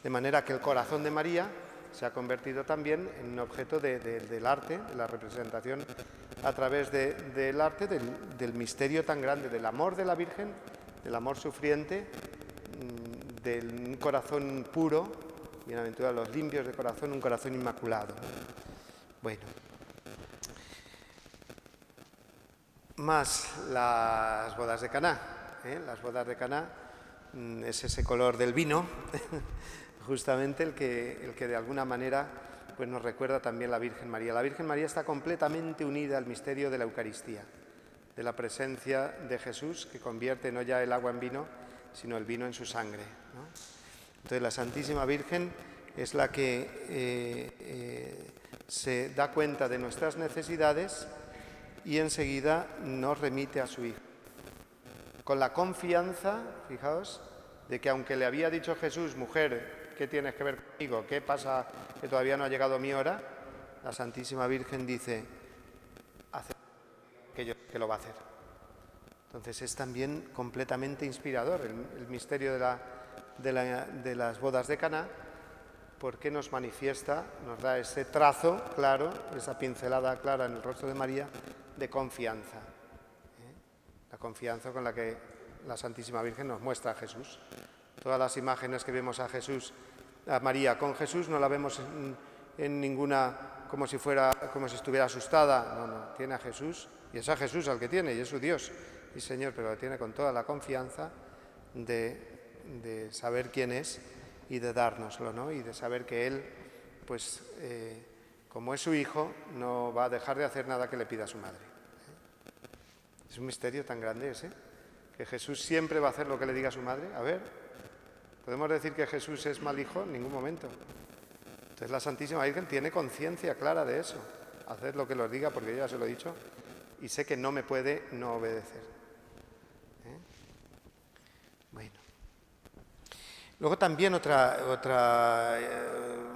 de manera que el corazón de María se ha convertido también en un objeto del arte, de la representación a través del arte, del misterio tan grande, del amor de la Virgen, del amor sufriente, de un corazón puro, bienaventurados los limpios de corazón, un corazón inmaculado. Bueno, más las bodas de Caná. Las bodas de Caná es ese color del vino, justamente el que de alguna manera pues nos recuerda también la Virgen María. La Virgen María está completamente unida al misterio de la Eucaristía, de la presencia de Jesús, que convierte no ya el agua en vino, sino el vino en su sangre, ¿no? Entonces la Santísima Virgen es la que se da cuenta de nuestras necesidades y enseguida nos remite a su Hijo. Con la confianza, fijaos, de que aunque le había dicho Jesús, mujer, ¿qué tienes que ver conmigo? ¿Qué pasa que todavía no ha llegado mi hora? La Santísima Virgen dice, que lo va a hacer. Entonces es también completamente inspirador el misterio de las bodas de Caná, porque nos manifiesta, nos da ese trazo claro, esa pincelada clara en el rostro de María de confianza. La confianza con la que la Santísima Virgen nos muestra a Jesús. Todas las imágenes que vemos a María con Jesús, no la vemos en ninguna como si estuviera asustada. No, tiene a Jesús y es a Jesús al que tiene y es su Dios y Señor, pero lo tiene con toda la confianza de saber quién es y de dárnoslo, ¿no? Y de saber que Él, pues, como es su Hijo, no va a dejar de hacer nada que le pida a su madre. Es un misterio tan grande ese, que Jesús siempre va a hacer lo que le diga a su madre. A ver, ¿podemos decir que Jesús es mal hijo? En ningún momento. Entonces la Santísima Virgen tiene conciencia clara de eso. Hacer lo que los diga, porque yo ya se lo he dicho, y sé que no me puede no obedecer. Bueno. Luego también un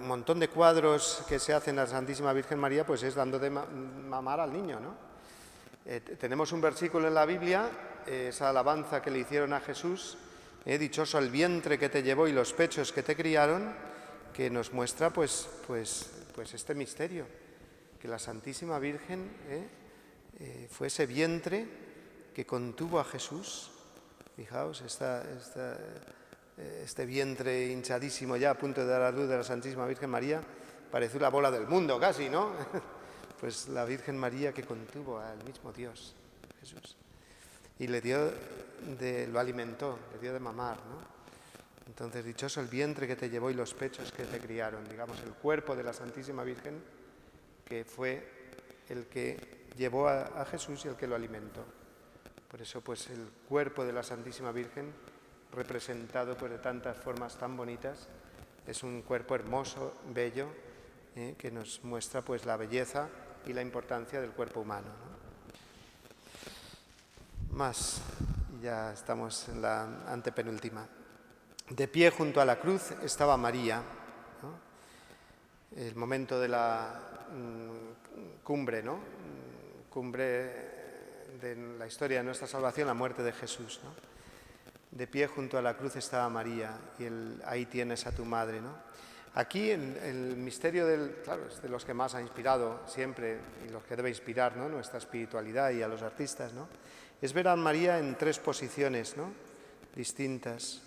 montón de cuadros que se hacen a la Santísima Virgen María, pues es dando de mamar al niño, ¿no? Tenemos un versículo en la Biblia, esa alabanza que le hicieron a Jesús, dichoso el vientre que te llevó y los pechos que te criaron, que nos muestra pues este misterio, que la Santísima Virgen fue ese vientre que contuvo a Jesús. Fijaos, este vientre hinchadísimo ya a punto de dar a luz de la Santísima Virgen María, parece una bola del mundo casi, ¿no? Pues la Virgen María que contuvo al mismo Dios, Jesús, y lo alimentó, le dio de mamar, ¿no? Entonces, dichoso el vientre que te llevó y los pechos que te criaron, digamos, el cuerpo de la Santísima Virgen, que fue el que llevó a Jesús y el que lo alimentó. Por eso, pues, el cuerpo de la Santísima Virgen, representado pues, de tantas formas tan bonitas, es un cuerpo hermoso, bello, que nos muestra pues la belleza y la importancia del cuerpo humano, ¿no? Más, ya estamos en la antepenúltima. De pie junto a la cruz estaba María, ¿no? El momento de la cumbre, ¿no? Cumbre de la historia de nuestra salvación, la muerte de Jesús, ¿no? De pie junto a la cruz estaba María y ahí tienes a tu madre, ¿no? Aquí el misterio claro, es de los que más ha inspirado siempre y los que debe inspirar, ¿no? Nuestra espiritualidad y a los artistas, ¿no? Es ver a María en 3 posiciones, ¿no? Distintas,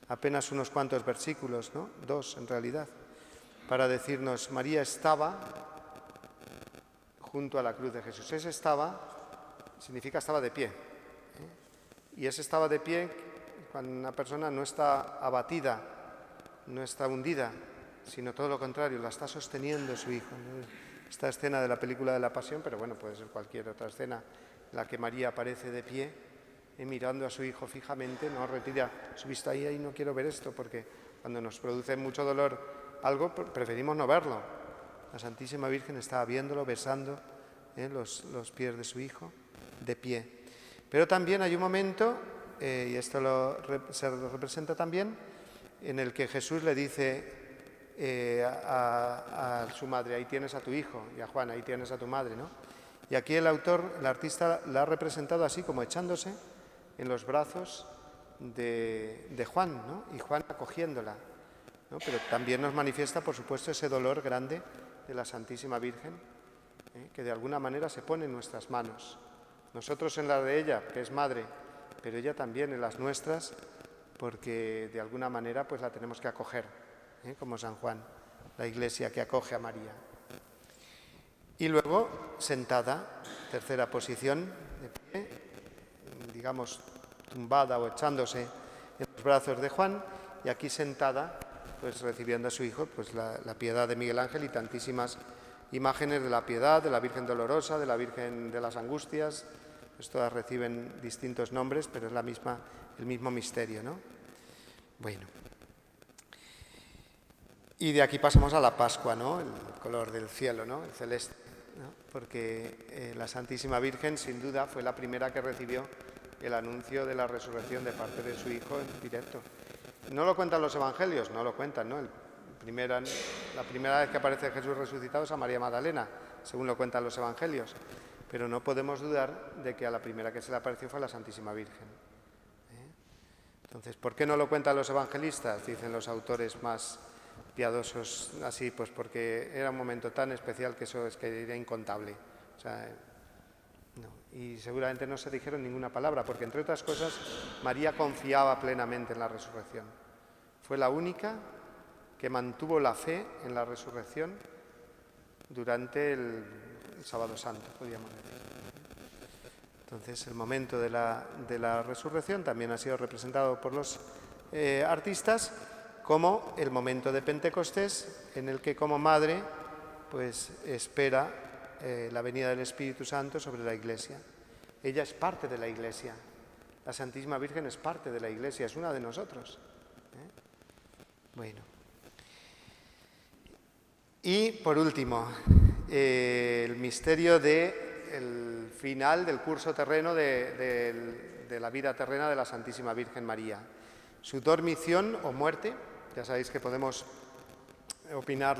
apenas unos cuantos versículos, ¿no? 2 en realidad, para decirnos María estaba junto a la cruz de Jesús. Ese estaba significa estaba de pie, y ese estaba de pie cuando una persona no está abatida, no está hundida, sino todo lo contrario, la está sosteniendo su Hijo. Esta escena de la película de la Pasión, pero bueno, puede ser cualquier otra escena en la que María aparece de pie, mirando a su hijo fijamente, no retira su vista ahí, no quiero ver esto, porque cuando nos produce mucho dolor algo, preferimos no verlo. La Santísima Virgen estaba viéndolo, besando los pies de su hijo, de pie. Pero también hay un momento, y esto se representa también, en el que Jesús le dice a su madre, ahí tienes a tu hijo, y a Juan, ahí tienes a tu madre, ¿no? Y aquí el artista la ha representado así, como echándose en los brazos de Juan, ¿no? Y Juan acogiéndola, ¿no? Pero también nos manifiesta, por supuesto, ese dolor grande de la Santísima Virgen, que de alguna manera se pone en nuestras manos. Nosotros en la de ella, que es madre, pero ella también en las nuestras, porque de alguna manera pues la tenemos que acoger, como San Juan, la Iglesia que acoge a María. Y luego, sentada, tercera posición, de pie, digamos, tumbada o echándose en los brazos de Juan, y aquí sentada, pues recibiendo a su hijo, pues la piedad de Miguel Ángel y tantísimas imágenes de la piedad, de la Virgen Dolorosa, de la Virgen de las Angustias, pues todas reciben distintos nombres, pero es el mismo misterio, ¿no? Bueno. Y de aquí pasamos a la Pascua, ¿no? El color del cielo, ¿no? El celeste, ¿no? Porque la Santísima Virgen, sin duda, fue la primera que recibió el anuncio de la resurrección de parte de su Hijo en directo. No lo cuentan los evangelios, no lo cuentan, ¿no? La primera vez que aparece Jesús resucitado es a María Magdalena, según lo cuentan los evangelios. Pero no podemos dudar de que a la primera que se le apareció fue a la Santísima Virgen. Entonces, ¿por qué no lo cuentan los evangelistas? Dicen los autores más piadosos así, pues porque era un momento tan especial que eso es que era incontable. O sea, no. Y seguramente no se dijeron ninguna palabra, porque entre otras cosas María confiaba plenamente en la resurrección. Fue la única que mantuvo la fe en la resurrección durante el Sábado Santo, podríamos decir. Entonces, el momento de la resurrección también ha sido representado por los artistas como el momento de Pentecostés, en el que como madre pues espera la venida del Espíritu Santo sobre la Iglesia. Ella es parte de la Iglesia. La Santísima Virgen es parte de la Iglesia, es una de nosotros. Bueno. Y por último, el misterio del final del curso terreno de la vida terrena de la Santísima Virgen María. Su dormición o muerte, ya sabéis que podemos opinar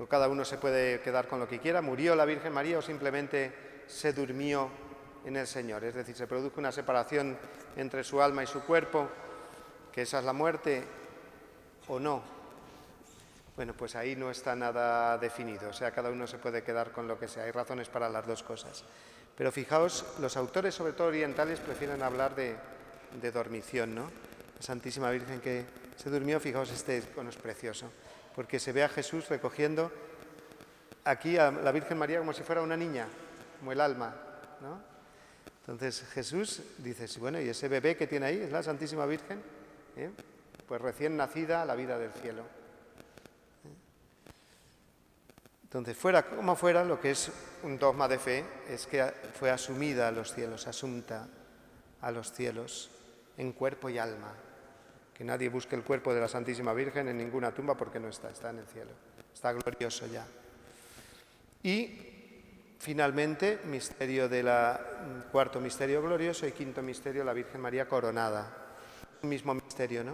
cada uno se puede quedar con lo que quiera. ¿Murió la Virgen María o simplemente se durmió en el Señor? Es decir, se produjo una separación entre su alma y su cuerpo, que esa es la muerte, o no. Bueno, pues ahí no está nada definido, o sea, cada uno se puede quedar con lo que sea, hay razones para las dos cosas. Pero fijaos, los autores, sobre todo orientales, prefieren hablar de dormición, ¿no? La Santísima Virgen que se durmió, fijaos, este icono es precioso, porque se ve a Jesús recogiendo aquí a la Virgen María como si fuera una niña, como el alma, ¿no? Entonces Jesús dice, bueno, ¿y ese bebé que tiene ahí es la Santísima Virgen? Pues recién nacida a la vida del cielo. Entonces, fuera como fuera, lo que es un dogma de fe es que fue asumida a los cielos, asunta a los cielos en cuerpo y alma. Que nadie busque el cuerpo de la Santísima Virgen en ninguna tumba porque no está en el cielo. Está glorioso ya. Y finalmente, cuarto misterio glorioso y quinto misterio, la Virgen María coronada. Un mismo misterio, ¿no?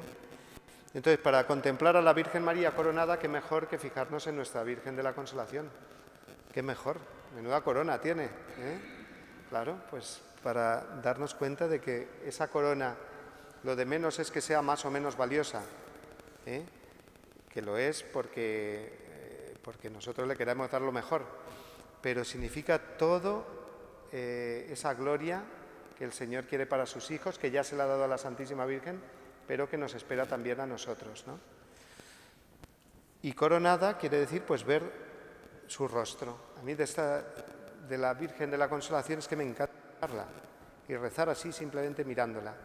Entonces, para contemplar a la Virgen María coronada, qué mejor que fijarnos en nuestra Virgen de la Consolación. Qué mejor, menuda corona tiene, ¿eh? Claro, pues para darnos cuenta de que esa corona, lo de menos es que sea más o menos valiosa, ¿eh? Que lo es porque nosotros le queremos dar lo mejor, pero significa todo esa gloria que el Señor quiere para sus hijos, que ya se le ha dado a la Santísima Virgen, pero que nos espera también a nosotros, ¿no? Y coronada quiere decir, pues, ver su rostro. A mí de la Virgen de la Consolación es que me encanta verla y rezar así simplemente mirándola.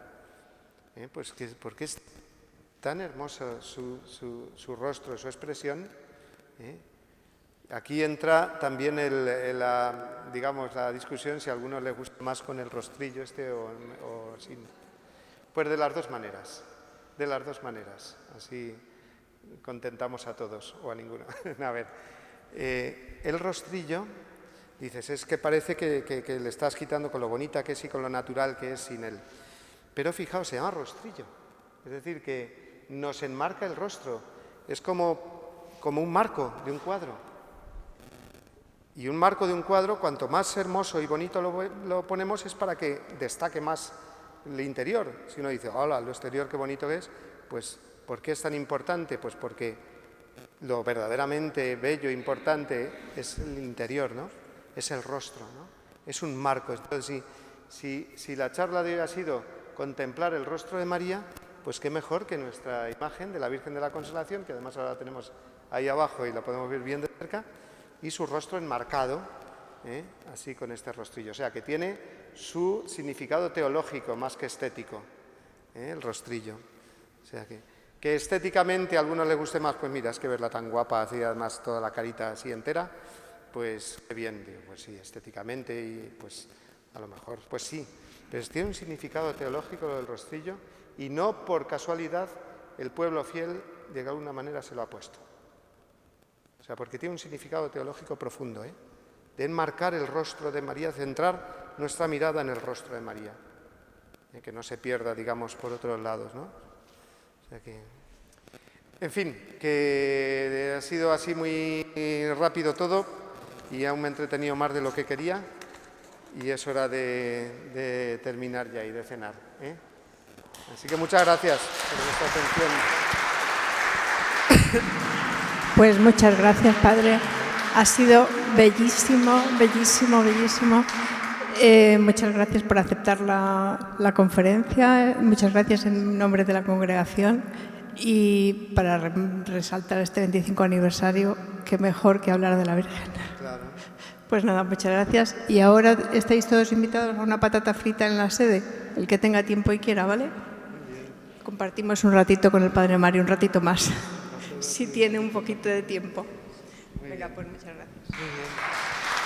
Pues porque es tan hermoso su rostro, su expresión, Aquí entra también digamos, la discusión si a alguno le gusta más con el rostrillo o sin. Pues de las dos maneras, así contentamos a todos o a ninguno. A ver, el rostrillo, dices, es que parece que le estás quitando con lo bonita que es y con lo natural que es sin él. Pero fijaos, se llama rostrillo, es decir, que nos enmarca el rostro, es como un marco de un cuadro. Y un marco de un cuadro, cuanto más hermoso y bonito lo ponemos, es para que destaque más el interior. Si uno dice, hola, lo exterior qué bonito es, pues ¿por qué es tan importante? Pues porque lo verdaderamente bello e importante es el interior, ¿no? Es el rostro, ¿no? Es un marco. Entonces, si la charla de hoy ha sido contemplar el rostro de María, pues qué mejor que nuestra imagen de la Virgen de la Consolación, que además ahora la tenemos ahí abajo y la podemos ver bien de cerca, y su rostro enmarcado, así con este rostrillo. O sea, que tiene su significado teológico más que estético, el rostrillo. O sea, que estéticamente a algunos les guste más, pues mira, es que verla tan guapa, así además toda la carita así entera, pues qué bien, digo, pues sí, estéticamente y pues a lo mejor, pues sí. Pero tiene un significado teológico lo del rostrillo y no por casualidad el pueblo fiel de alguna manera se lo ha puesto. O sea, porque tiene un significado teológico profundo, de enmarcar el rostro de María, centrar nuestra mirada en el rostro de María, que no se pierda, digamos, por otros lados, ¿no? O sea que, en fin, que ha sido así muy rápido todo y aún me he entretenido más de lo que quería y es hora de terminar ya y de cenar, Así que muchas gracias por vuestra atención. Pues muchas gracias, Padre. Ha sido bellísimo, bellísimo, bellísimo. Muchas gracias por aceptar la conferencia. Muchas gracias en nombre de la congregación. Y para resaltar este 25 aniversario, qué mejor que hablar de la Virgen. Claro. Pues nada, muchas gracias. Y ahora estáis todos invitados a una patata frita en la sede, el que tenga tiempo y quiera, ¿vale? Compartimos un ratito con el Padre Mario, un ratito más. Si tiene un poquito de tiempo. Venga, pues muchas gracias. Muy bien.